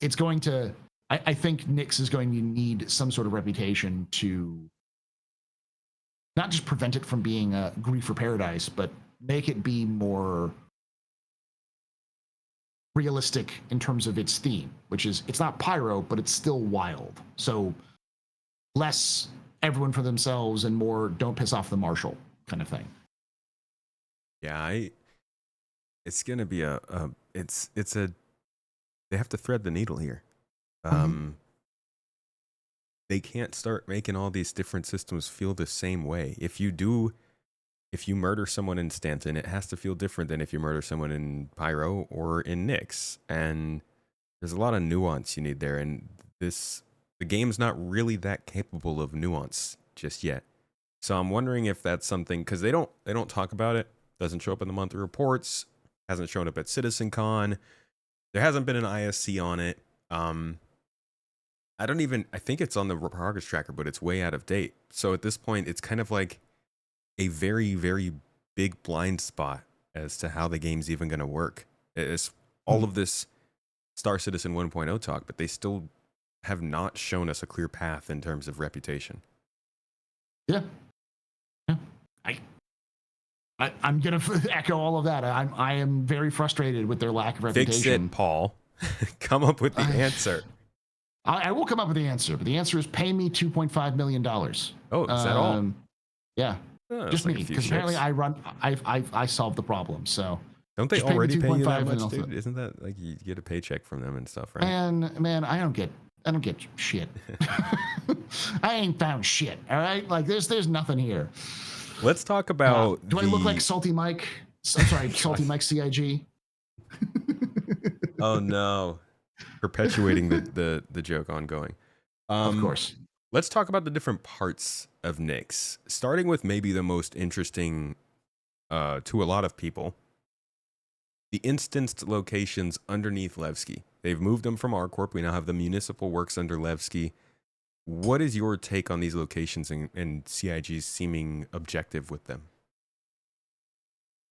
it's going to, I think Nyx is going to need some sort of reputation to not just prevent it from being a grief for paradise, but make it be more realistic in terms of its theme, which is it's not pyro, but it's still wild. So less everyone for themselves and more don't piss off the marshal kind of thing. Yeah, it's gonna be they have to thread the needle here. They can't start making all these different systems feel the same way. If you murder someone in Stanton, it has to feel different than if you murder someone in Pyro or in Nyx. And there's a lot of nuance you need there. And the game's not really that capable of nuance just yet. So I'm wondering if that's something, because they don't talk about it. Doesn't show up in the monthly reports. Hasn't shown up at CitizenCon. There hasn't been an ISC on it. I think it's on the progress tracker, but it's way out of date. So at this point, it's kind of like a very, very big blind spot as to how the game's even going to work. It's all of this Star Citizen 1.0 talk, but they still have not shown us a clear path in terms of reputation. Yeah. I'm going to echo all of that. I am very frustrated with their lack of reputation. Fix it, Paul. Come up with the answer. I will come up with the answer, but the answer is pay me $2.5 million. Oh, is that all? Yeah. Just like me, because apparently I solved the problem. So don't they already pay you that much, dude? Isn't that like you get a paycheck from them and stuff, right? Man, I don't get shit. I ain't found shit. All right, like there's nothing here. Let's talk about. Do I look like Salty Mike? I'm sorry, Salty Mike CIG. Oh no, perpetuating the joke ongoing. Of course. Let's talk about the different parts of Nyx, starting with maybe the most interesting to a lot of people. The instanced locations underneath Levski. They've moved them from ArcCorp. We now have the municipal works under Levski. What is your take on these locations and CIG's seeming objective with them?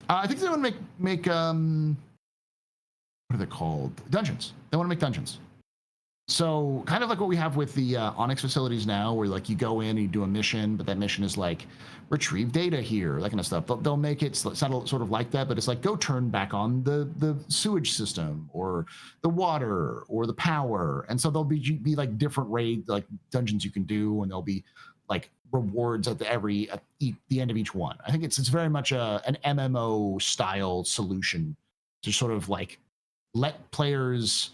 I think they want to make what are they called? Dungeons. They want to make dungeons. So kind of like what we have with the Onyx facilities now, where like you go in and you do a mission, but that mission is like retrieve data here, that kind of stuff. They'll make it sort of like that, but it's like go turn back on the sewage system or the water or the power, and so there'll be like different raid like dungeons you can do, and there'll be like rewards at the end of each one. I think it's very much an MMO style solution to sort of like let players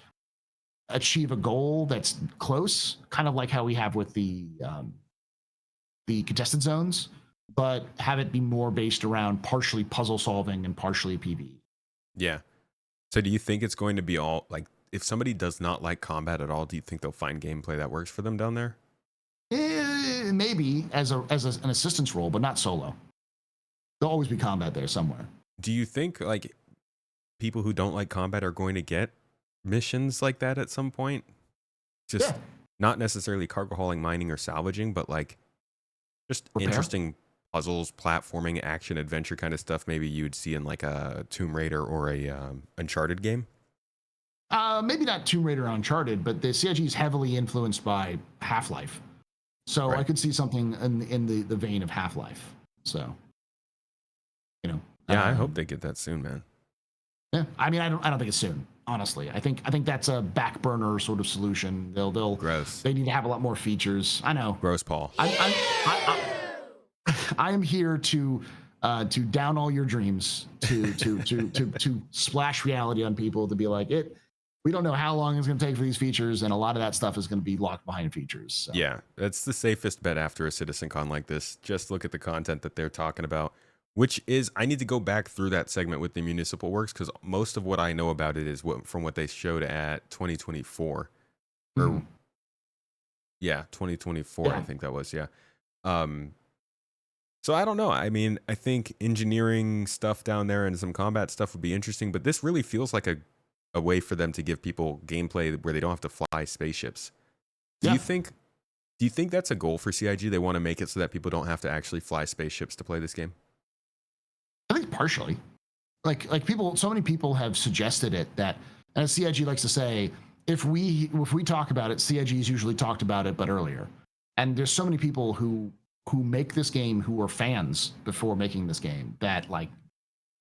achieve a goal that's close, kind of like how we have with the contested zones, but have it be more based around partially puzzle solving and partially PvE. Yeah. So do you think it's going to be all like if somebody does not like combat at all, do you think they'll find gameplay that works for them down there? Maybe as an assistance role, but not solo. There'll always be combat there somewhere. Do you think like people who don't like combat are going to get missions like that at some point? Just not necessarily cargo hauling, mining, or salvaging, but like just interesting puzzles, platforming, action, adventure kind of stuff maybe you'd see in like a Tomb Raider or a Uncharted game? Maybe not Tomb Raider or Uncharted, but the CIG is heavily influenced by Half-Life. So I could see something in the vein of Half-Life. So, you know. Yeah, I hope they get that soon, man. Yeah, I mean, I don't think it's soon. Honestly, I think that's a back burner sort of solution. Gross. They need to have a lot more features. I know. Gross, Paul. I am here to down all your dreams, to splash reality on people, to be like it. We don't know how long it's going to take for these features, and a lot of that stuff is going to be locked behind features. So. Yeah, that's the safest bet after a CitizenCon like this. Just look at the content that they're talking about, which is, I need to go back through that segment with the municipal works because most of what I know about it is from what they showed at 2024. Or, yeah, 2024, yeah. I think that was, yeah. So I don't know. I mean, I think engineering stuff down there and some combat stuff would be interesting, but this really feels like a way for them to give people gameplay where they don't have to fly spaceships. Do you think that's a goal for CIG? They want to make it so that people don't have to actually fly spaceships to play this game? I think partially. Like people, so many people have suggested it that, and as CIG likes to say, if we talk about it, CIG's usually talked about it, but earlier. And there's so many people who make this game who were fans before making this game that like,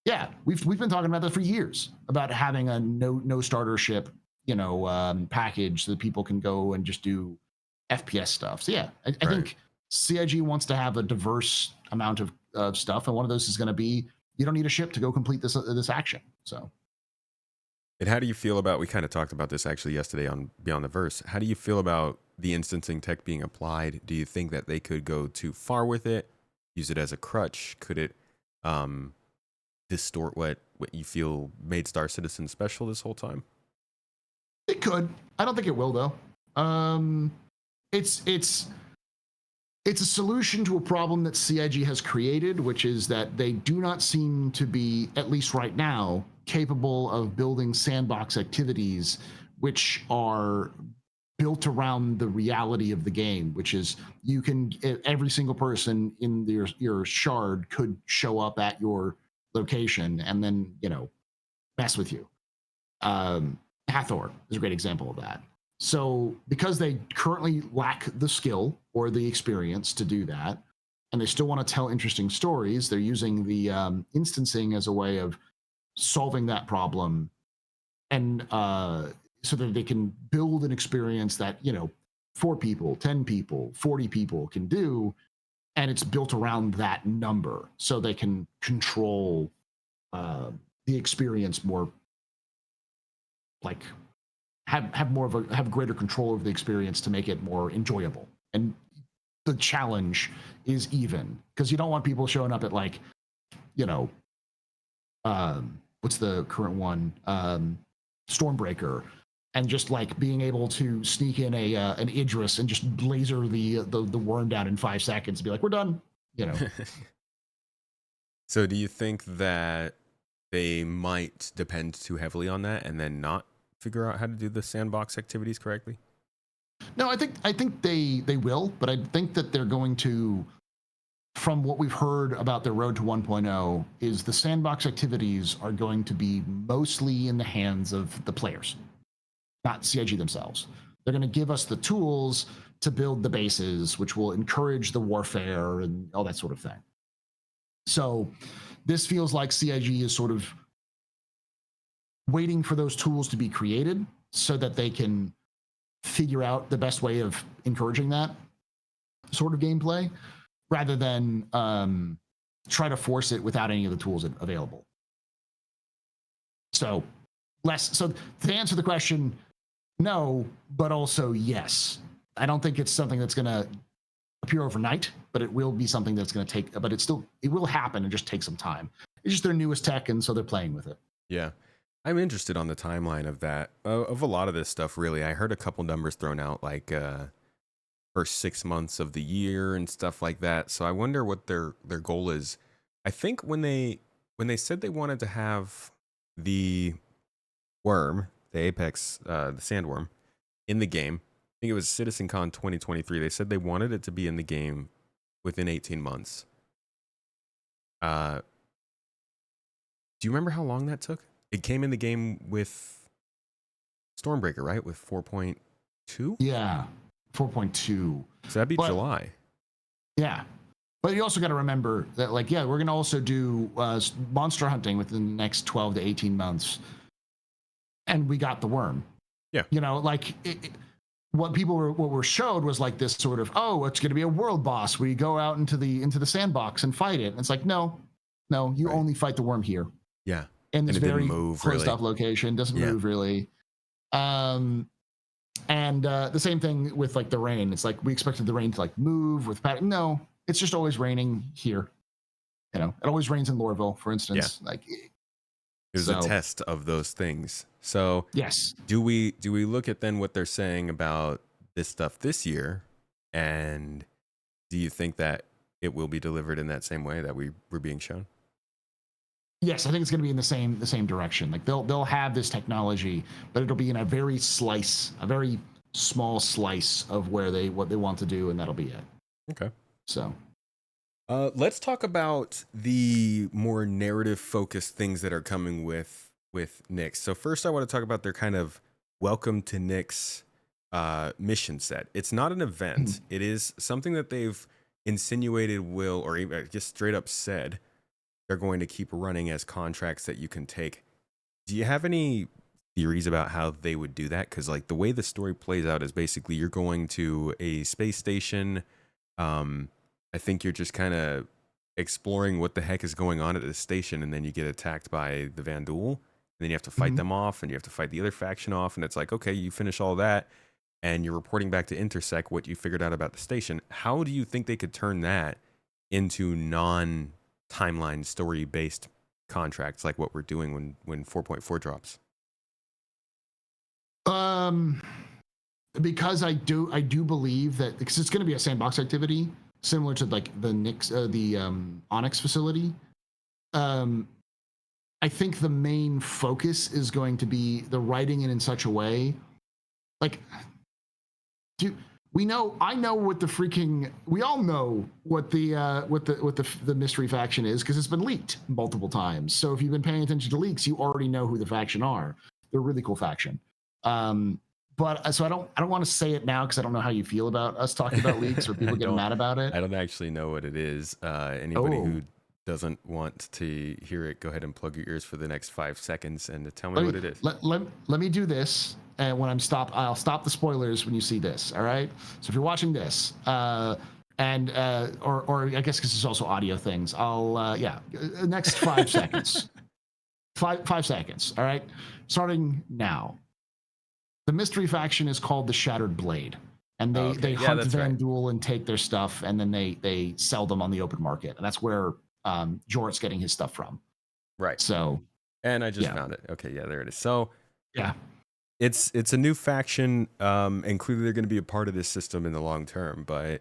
yeah, we've been talking about this for years, about having a no starter ship, package so that people can go and just do FPS stuff. So yeah, I think CIG wants to have a diverse amount of stuff, and one of those is going to be you don't need a ship to go complete this action. So, and how do you feel about? We kind of talked about this actually yesterday on Beyond the Verse. How do you feel about the instancing tech being applied? Do you think that they could go too far with it? Use it as a crutch? Could it distort what you feel made Star Citizen special this whole time? It could. I don't think it will though. It's a solution to a problem that CIG has created, which is that they do not seem to be, at least right now, capable of building sandbox activities which are built around the reality of the game, which is every single person in your shard could show up at your location and then, mess with you. Hathor is a great example of that. So because they currently lack the skill or the experience to do that, and they still want to tell interesting stories, they're using the instancing as a way of solving that problem, and so that they can build an experience that 4 people, 10 people, 40 people can do, and it's built around that number, so they can control the experience more, like have greater control over the experience to make it more enjoyable. And the challenge is even, because you don't want people showing up at like, what's the current one? Stormbreaker, and just like being able to sneak in an Idris and just laser the worm down in 5 seconds and be like, we're done. So do you think that they might depend too heavily on that and then not figure out how to do the sandbox activities correctly? No, I think they will, but I think that they're going to, from what we've heard about their road to 1.0, is the sandbox activities are going to be mostly in the hands of the players, not CIG themselves. They're going to give us the tools to build the bases, which will encourage the warfare and all that sort of thing. So this feels like CIG is sort of waiting for those tools to be created so that they can figure out the best way of encouraging that sort of gameplay, rather than try to force it without any of the tools available. So to answer the question, no, but also yes. I don't think it's something that's going to appear overnight, but it will be something that's going to take, but it will happen and just take some time. It's just their newest tech, and so they're playing with it. Yeah. I'm interested on the timeline of that, of a lot of this stuff, really. I heard a couple numbers thrown out, like first 6 months of the year and stuff like that. So I wonder what their goal is. I think when they said they wanted to have the worm, the Apex, the sandworm, in the game, I think it was CitizenCon 2023. They said they wanted it to be in the game within 18 months. Do you remember how long that took? It came in the game with Stormbreaker, right? With 4.2? Yeah, 4.2. So that'd be July. Yeah. But you also got to remember that, like, yeah, we're going to also do monster hunting within the next 12 to 18 months. And we got the worm. Yeah. You know, like, what were showed was like this sort of, oh, it's going to be a world boss where you go out into the sandbox and fight it. And it's like, no, you only fight the worm here. Yeah. In this very closed off really. location. Doesn't move really. And the same thing with like the rain. It's like we expected the rain to like move with pattern. No, it's just always raining here. You know, it always rains in Lorville, for instance. Yeah. Like it was a test of those things. So yes, do we look at then what they're saying about this stuff this year, and do you think that it will be delivered in that same way that we were being shown? Yes, I think it's going to be in the same direction. Like they'll have this technology, but it'll be in a very small slice of what they want to do, and that'll be it. Okay. So, let's talk about the more narrative focused things that are coming with Nyx. So first, I want to talk about their kind of welcome to Nyx mission set. It's not an event. It is something that they've insinuated will, or even just straight up said, they're going to keep running as contracts that you can take. Do you have any theories about how they would do that? Because like the way the story plays out is basically you're going to a space station. I think you're just kind of exploring what the heck is going on at this station, and then you get attacked by the Vandul, and then you have to fight them off, and you have to fight the other faction off, and it's like, okay, you finish all that, and you're reporting back to Intersec what you figured out about the station. How do you think they could turn that into non-timeline story-based contracts like what we're doing when 4.4 drops? Because I do believe that, because it's going to be a sandbox activity similar to like the Nyx, the Onyx facility. I think the main focus is going to be the writing it in such a way, like, we all know what the mystery faction is, because it's been leaked multiple times. So if you've been paying attention to leaks, you already know who the faction are. They're a really cool faction. But so I don't want to say it now because I don't know how you feel about us talking about leaks or people getting mad about it. I don't actually know what it is. Anybody who doesn't want to hear it, go ahead and plug your ears for the next 5 seconds and tell me what it is. Let me do this, and when I'll stop the spoilers when you see this. All right. So if you're watching this, or I guess because it's also audio things, I'll next 5 seconds. 5 seconds. All right. Starting now. The mystery faction is called the Shattered Blade, and they hunt Vandul and take their stuff, and then they sell them on the open market, and that's where Jort's getting his stuff from. Right. So, and I just found it. Okay, yeah, there it is. So, yeah, it's a new faction, and clearly they're going to be a part of this system in the long term. But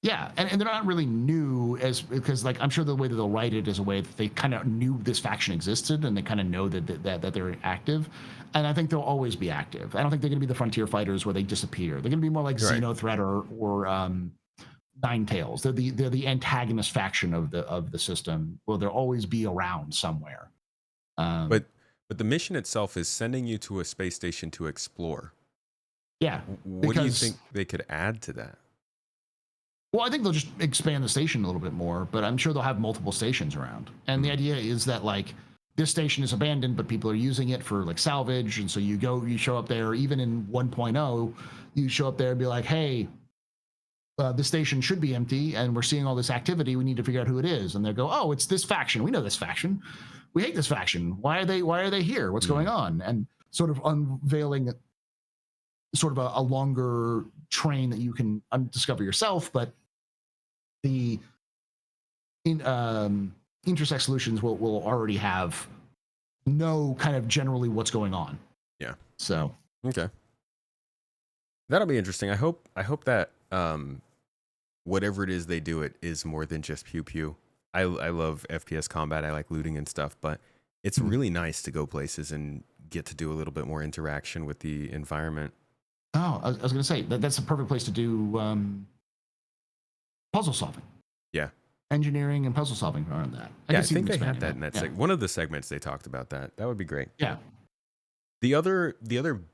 yeah, and they're not really new, because like I'm sure the way that they'll write it is a way that they kind of knew this faction existed, and they kind of know that they're active. And I think they'll always be active. I don't think they're going to be the Frontier Fighters where they disappear. They're going to be more like Xenothreat or Ninetales. They're the antagonist faction of the system. Well, they'll always be around somewhere. But the mission itself is sending you to a space station to explore. Yeah. What do you Because, think they could add to that? well, I think they'll just expand the station a little bit more, but I'm sure they'll have multiple stations around. And the idea is that like this station is abandoned, but people are using it for like salvage. And so you show up there, even in 1.0, you show up there and be like, hey, this station should be empty and we're seeing all this activity. We need to figure out who it is. And they go, oh, it's this faction. We know this faction. We hate this faction. Why are they here? What's going on? And sort of unveiling sort of a longer train that you can discover yourself, but the intersect solutions will already know kind of generally what's going on. Yeah. So Okay. That'll be interesting. I hope that whatever it is they do, it is more than just pew pew. I love FPS combat. I like looting and stuff, but it's really nice to go places and get to do a little bit more interaction with the environment. Oh, I was going to say that's a perfect place to do puzzle solving. Yeah. Engineering and puzzle solving around that. I think they had that in that one of the segments they talked about that. That would be great. Yeah. The other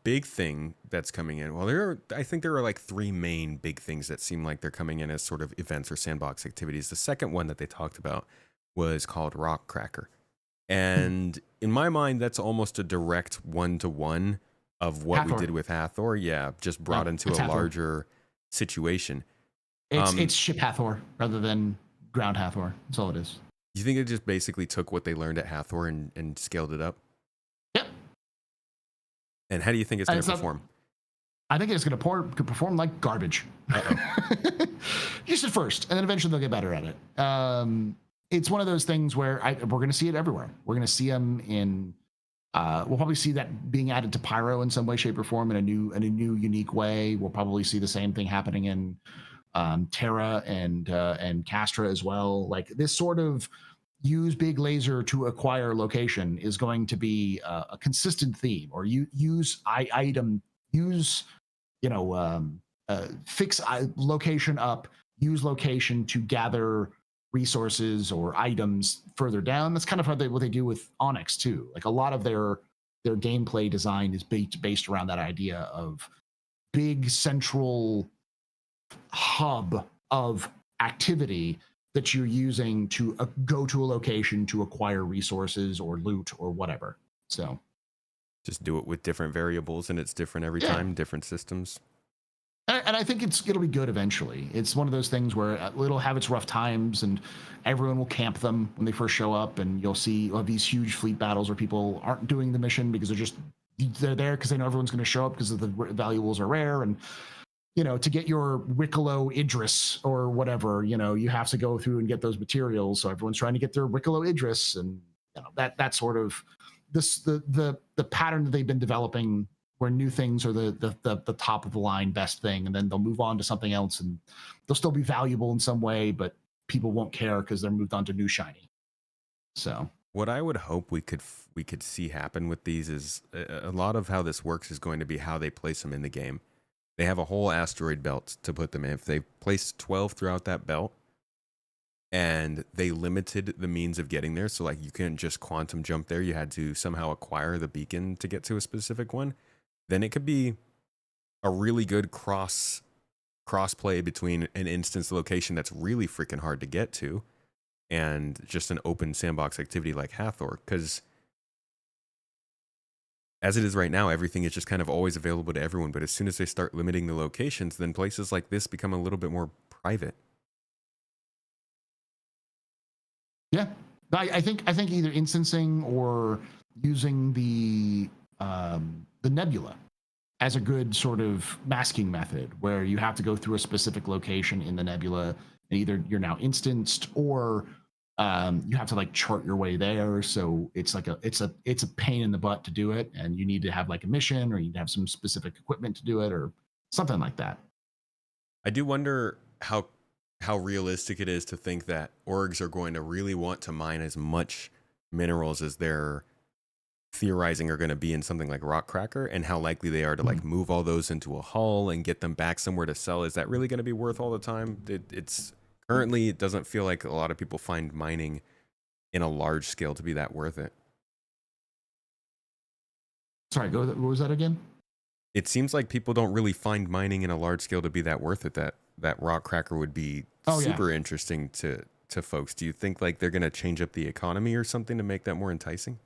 big thing that's coming in, well, I think there are like three main big things that seem like they're coming in as sort of events or sandbox activities. The second one that they talked about was called Rock Cracker. And in my mind, that's almost a direct one-to-one of what we did with Hathor. Yeah, just brought into a larger situation. It's ship Hathor rather than ground Hathor. That's all it is. You think it just basically took what they learned at Hathor and scaled it up? Yep. And how do you think it's going to perform? I think it's going to perform like garbage. Just at first, and then eventually they'll get better at it. It's one of those things where we're going to see it everywhere. We're going to see them in. We'll probably see that being added to Pyro in some way, shape, or form in a new, unique way. We'll probably see the same thing happening in Terra and Castra as well. Like this sort of use big laser to acquire location is going to be a consistent theme, or fix location up, use location to gather resources or items further down. That's kind of what they do with Onyx too. Like a lot of their gameplay design is based around that idea of big central hub of activity that you're using to go to a location to acquire resources or loot or whatever. So just do it with different variables, and it's different every time, different systems. And I think it'll be good eventually. It's one of those things where it'll have its rough times, and everyone will camp them when they first show up, and you'll have these huge fleet battles where people aren't doing the mission because they're there because they know everyone's going to show up because the valuables are rare, and to get your Wicklow Idris or whatever, you have to go through and get those materials. So everyone's trying to get their Wicklow Idris, and that sort of the pattern that they've been developing, where new things are the top of the line best thing, and then they'll move on to something else, and they'll still be valuable in some way, but people won't care because they're moved on to new shiny. So what I would hope we could see happen with these is a lot of how this works is going to be how they place them in the game. They have a whole asteroid belt to put them in. If they placed 12 throughout that belt and they limited the means of getting there, so like you couldn't just quantum jump there, you had to somehow acquire the beacon to get to a specific one, then it could be a really good cross play between an instance location that's really freaking hard to get to and just an open sandbox activity like Hathor. Because as it is right now, everything is just kind of always available to everyone. But as soon as they start limiting the locations, then places like this become a little bit more private. Yeah, I think either instancing or using the nebula as a good sort of masking method, where you have to go through a specific location in the nebula, and either you're now instanced or you have to like chart your way there. So it's like it's a pain in the butt to do it, and you need to have like a mission, or you need to have some specific equipment to do it, or something like that. I do wonder how realistic it is to think that orgs are going to really want to mine as much minerals as they're theorizing are going to be in something like Rock Cracker, and how likely they are to like move all those into a hull and get them back somewhere to sell. Is that really going to be worth all the time? It's currently, it doesn't feel like a lot of people find mining in a large scale to be that worth it. Sorry, what was that again? It seems like people don't really find mining in a large scale to be that worth it. That rock cracker would be super interesting to folks. Do you think like they're going to change up the economy or something to make that more enticing?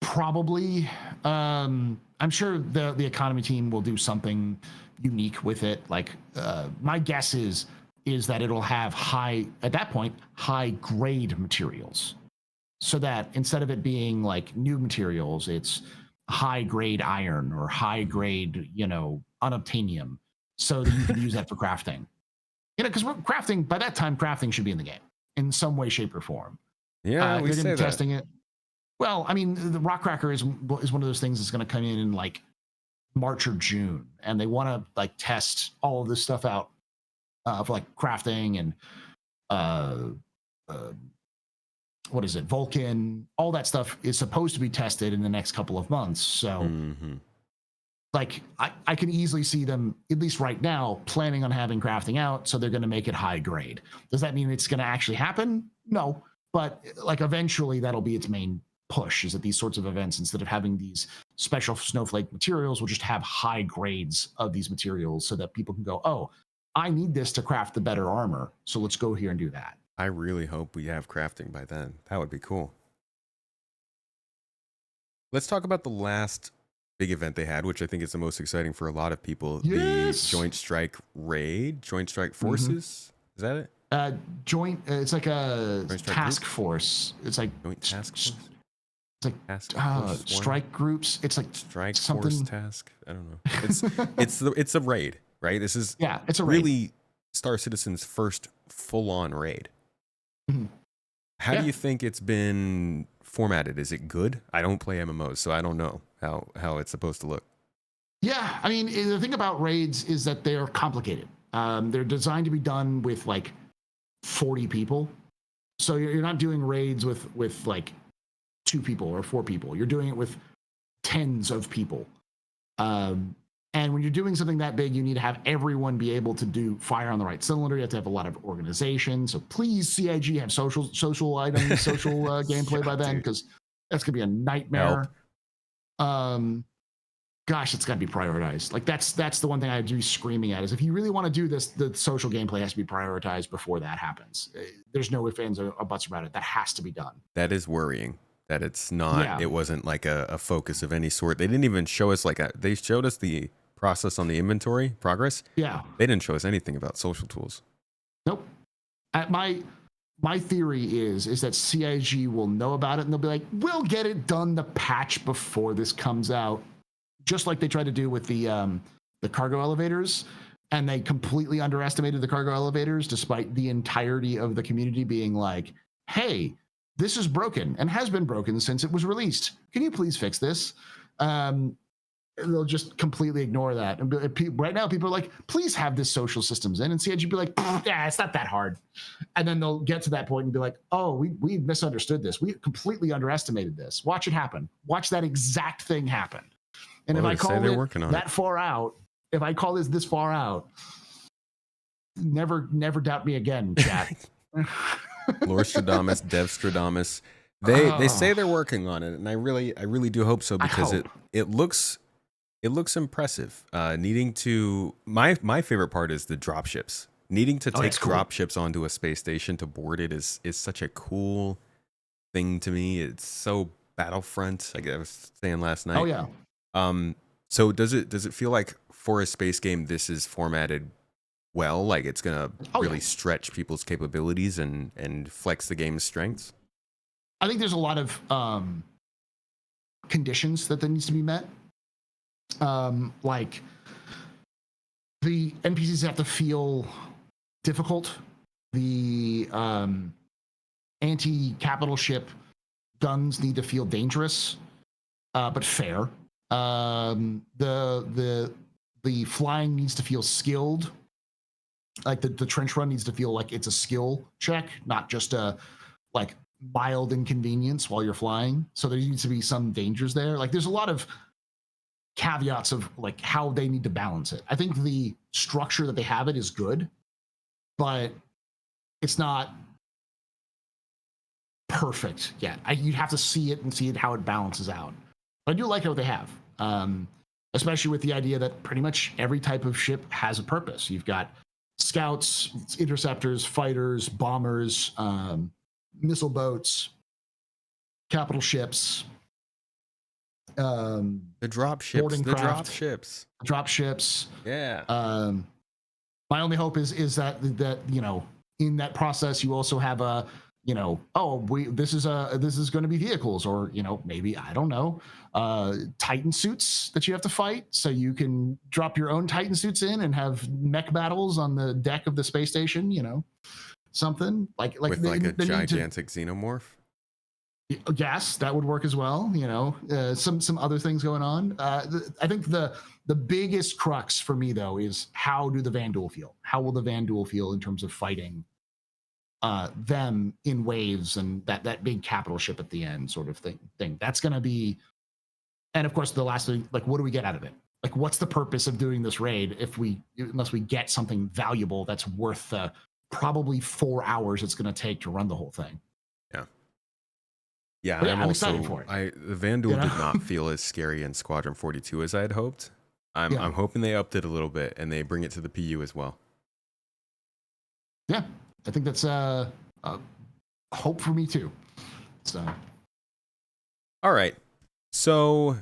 Probably. I'm sure the economy team will do something unique with it. Like my guess is that it'll have at that point high grade materials, so that instead of it being like new materials, it's high grade iron or high grade, unobtainium, so that you can use that for crafting. Because crafting, by that time, crafting should be in the game in some way, shape, or form. Yeah, we they're say that. Testing it. Well, I mean, the rock cracker is one of those things that's going to come in like March or June, and they want to like test all of this stuff out for like crafting and what is it, Vulcan? All that stuff is supposed to be tested in the next couple of months. So, like, I can easily see them, at least right now, planning on having crafting out. So they're going to make it high grade. Does that mean it's going to actually happen? No, but like eventually that'll be its main push. Is that these sorts of events, instead of having these special snowflake materials, will just have high grades of these materials, so that people can go, oh, I need this to craft the better armor, so let's go here and do that. I really hope we have crafting by then. That would be cool. Let's talk about the last big event they had, which I think is the most exciting for a lot of people. Yes! The Joint Strike Raid, Joint Strike Forces. Is that it? It's like a task force. It's like Joint Task Force. It's like task strike groups. It's like strike something. Force task. I don't know. It's a raid, right? This is it's a raid. Really Star Citizen's first full-on raid. How do you think it's been formatted? Is it good? I don't play MMOs, so I don't know how it's supposed to look. Yeah, I mean, the thing about raids is that they're complicated. They're designed to be done with like 40 people. So you're not doing raids with like 2 people or 4 people. You're doing it with tens of people. And when you're doing something that big, you need to have everyone be able to fire on the right cylinder. You have to have a lot of organization. So please, CIG, have social items, social gameplay by then, because that's gonna be a nightmare. Gosh, it's got to be prioritized. Like that's the one thing I'd be screaming at, is if you really want to do this, the social gameplay has to be prioritized before that happens. There's no ifs, ands, or buts about it. That has to be done. That is worrying. That it's not. It wasn't like a focus of any sort. They didn't even show us they showed us the process on the inventory progress. Yeah. They didn't show us anything about social tools. Nope. My theory is that CIG will know about it, and they'll be like, we'll get it done the patch before this comes out. Just like they tried to do with the cargo elevators, and they completely underestimated the cargo elevators, despite the entirety of the community being like, hey, this is broken and has been broken since it was released. Can you please fix this? They'll just completely ignore that. And right now, people are like, please have this social systems in. And CIG be like, yeah, it's not that hard. And then they'll get to that point and be like, oh, we misunderstood this. We completely underestimated this. Watch it happen. Watch that exact thing happen. And if I call it that far out, if I call this far out, never doubt me again, chat. Lord Stradamus, Dev Stradamus. They say they're working on it, and I really do hope so, because it looks impressive. Needing to my favorite part is the dropships. Needing to take dropships onto a space station to board it is such a cool thing to me. It's so Battlefront, like I was saying last night. Oh yeah. So does it feel like for a space game this is formatted well? Like it's gonna really stretch people's capabilities and flex the game's strengths? I think there's a lot of conditions that needs to be met. Like the NPCs have to feel difficult. The anti-capital ship guns need to feel dangerous, but fair. The flying needs to feel skilled. Like the trench run needs to feel like it's a skill check, not just a like mild inconvenience while you're flying. So there needs to be some dangers there. Like there's a lot of caveats of like how they need to balance it. I think the structure that they have it is good, but it's not perfect yet. You'd have to see it and see how it balances out. But I do like what they have. especially with the idea that pretty much every type of ship has a purpose. You've got scouts, interceptors, fighters, bombers, missile boats, capital ships, The drop ships. boarding The drop craft. ships. drop ships. Yeah. My only hope is that in that process you also have a this is going to be vehicles, or maybe, I don't know, Titan suits that you have to fight, so you can drop your own Titan suits in and have mech battles on the deck of the space station. Something like with like a gigantic xenomorph. Yes, that would work as well. Some other things going on. I think the biggest crux for me though is, how do the Vanduul feel? How will the Vanduul feel in terms of fighting them in waves, and that big capital ship at the end sort of thing? That's going to be, and of course the last thing, like, what do we get out of it? Like, what's the purpose of doing this raid unless we get something valuable that's worth probably 4 hours it's going to take to run the whole thing? Yeah, I'm excited for it. The Vanduul did not feel as scary in Squadron 42 as I had hoped. I'm hoping they upped it a little bit and they bring it to the PU as well. Yeah, I think that's hope for me too. So, all right. So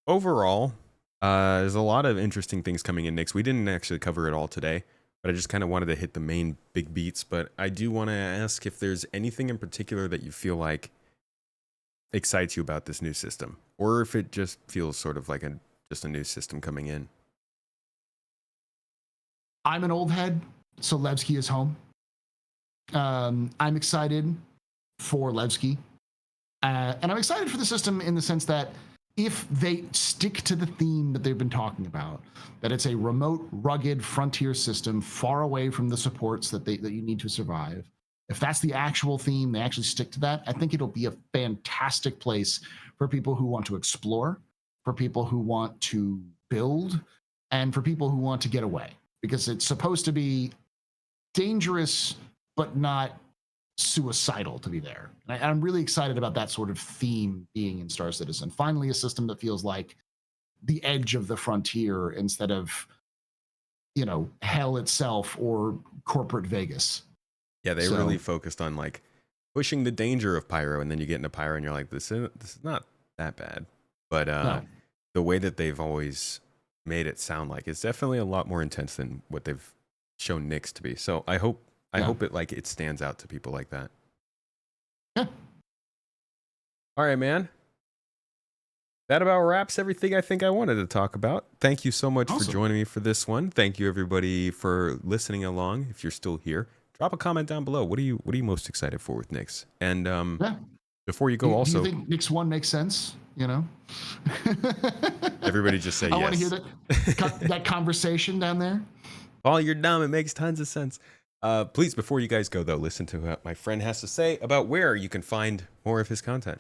overall, there's a lot of interesting things coming in next. We didn't actually cover it all today, but I just kind of wanted to hit the main big beats. But I do want to ask if there's anything in particular that you feel like excites you about this new system, or if it just feels sort of like just a new system coming in. I'm an old head, so Levski is home. I'm excited for Levski, and I'm excited for the system in the sense that if they stick to the theme that they've been talking about, that it's a remote, rugged frontier system far away from the supports that you need to survive. If that's the actual theme, they actually stick to that, I think it'll be a fantastic place for people who want to explore, for people who want to build, and for people who want to get away. Because it's supposed to be dangerous, but not suicidal to be there. And I'm really excited about that sort of theme being in Star Citizen. Finally, a system that feels like the edge of the frontier instead of, hell itself or corporate Vegas. Yeah, they really focused on like pushing the danger of pyro, and then you get into pyro and you're like, this is not that bad. But No. The way that they've always made it sound like it's definitely a lot more intense than what they've shown Nyx to be. So I hope it stands out to people like that. Yeah. All right, man. That about wraps everything I think I wanted to talk about. Thank you so much for joining me for this one. Thank you everybody for listening along. If you're still here, drop a comment down below. What are you most excited for with Nyx? And before you go, do you think Nyx 1 makes sense? Everybody just say yes. I want to hear that conversation down there. Paul, you're dumb. It makes tons of sense. Please, before you guys go though, listen to what my friend has to say about where you can find more of his content.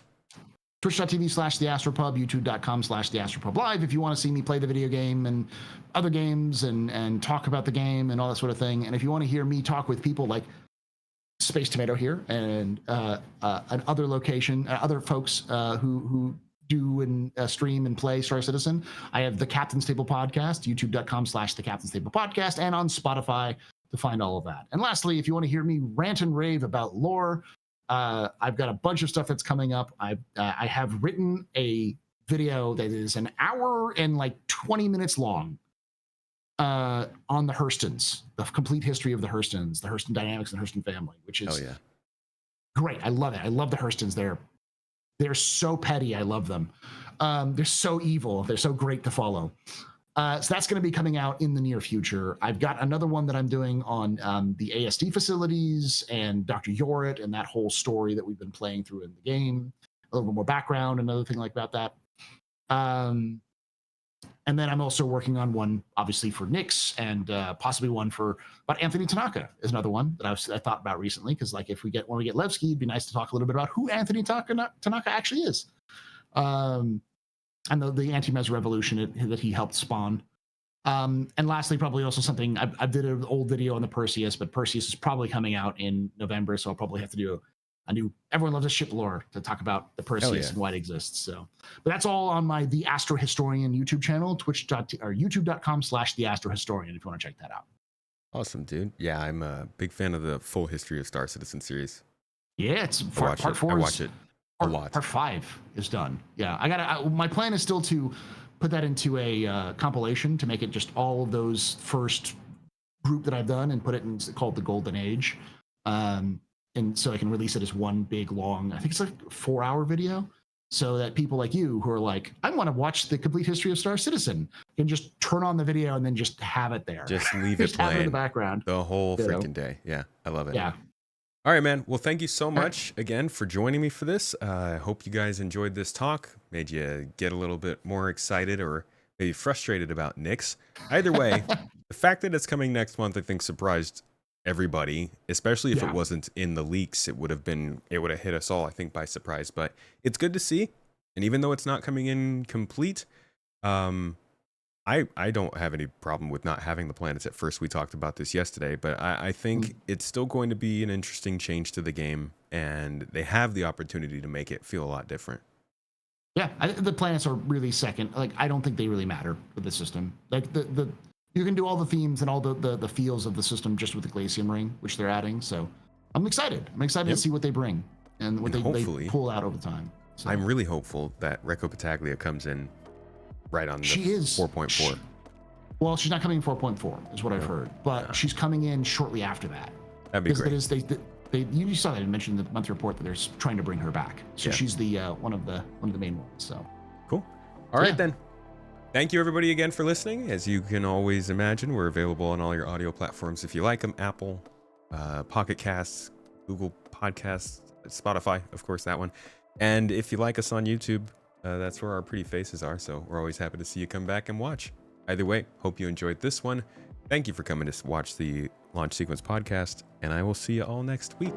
Twitch.tv/TheAstroPub, YouTube.com/TheAstroPub Live if you want to see me play the video game and other games and talk about the game and all that sort of thing. And if you want to hear me talk with people like Space Tomato here and other folks who do and stream and play Star Citizen, I have the Captain's Table Podcast, YouTube.com/The Captain's Table Podcast, and on Spotify to find all of that. And lastly, if you want to hear me rant and rave about lore, I've got a bunch of stuff that's coming up. I have written a video that is an hour and like 20 minutes long on the Hurstons, the complete history of the Hurstons, the Hurston dynamics and the Hurston family, which is great. I love it. I love the Hurstons. They're so petty. I love them. They're so evil. They're so great to follow. So that's going to be coming out in the near future. I've got another one that I'm doing on the ASD facilities and Dr. Yorit and that whole story that we've been playing through in the game. A little bit more background, another thing like that. And then I'm also working on one, obviously, for Nyx, and possibly one about Anthony Tanaka is another one that I thought about recently, because like when we get Levski, it'd be nice to talk a little bit about who Anthony Tanaka actually is. And the anti-Mez revolution that he helped spawn. And lastly, probably also something, I did an old video on the Perseus, but Perseus is probably coming out in November, so I'll probably have to do I knew everyone loves a ship lore to talk about the Perseus and why it exists. So, but that's all on my The AstroHistorian YouTube channel, youtube.com/TheAstroHistorian, if you want to check that out. Awesome, dude. Yeah, I'm a big fan of the full history of Star Citizen series. Yeah, it's part 4. I watch it a lot. Part 5 is done. Yeah, my plan is still to put that into a compilation to make it just all of those first group that I've done and put it in called the Golden Age. And so I can release it as one big long, I think it's like a 4-hour video, so that people like you who are like, I want to watch the complete history of Star Citizen, can just turn on the video and then just have it there. Just leave it playing have it in the background the whole freaking day. Yeah, I love it. Yeah. All right, man. Well, thank you so much again for joining me for this. I hope you guys enjoyed this talk, made you get a little bit more excited or maybe frustrated about Nyx. Either way, the fact that it's coming next month, I think, surprised everybody, especially if it wasn't in the leaks. It would have hit us all, I think, by surprise. But it's good to see. And even though it's not coming in complete, I don't have any problem with not having the planets at first. We talked about this yesterday, but I think it's still going to be an interesting change to the game, and they have the opportunity to make it feel a lot different. Yeah, the planets are really second. Like, I don't think they really matter for the system. Like you can do all the themes and all the feels of the system just with the Glacium Ring, which they're adding. So I'm excited. I'm excited to see what they bring and what they pull out over time. So. I'm really hopeful that Recco Pataglia comes in right on the 4.4. Well, she's not coming in 4.4 is what I've heard, but she's coming in shortly after that. That'd be great. You saw that I mentioned in the monthly report that they're trying to bring her back. So she's the one of the main ones. So cool. All right then. Thank you everybody again for listening. As you can always imagine, we're available on all your audio platforms if you like them: Apple, Pocket Casts, Google Podcasts, Spotify, of course, that one. And if you like us on YouTube, that's where our pretty faces are. So we're always happy to see you come back and watch. Either way, hope you enjoyed this one. Thank you for coming to watch the Launch Sequence podcast, and I will see you all next week.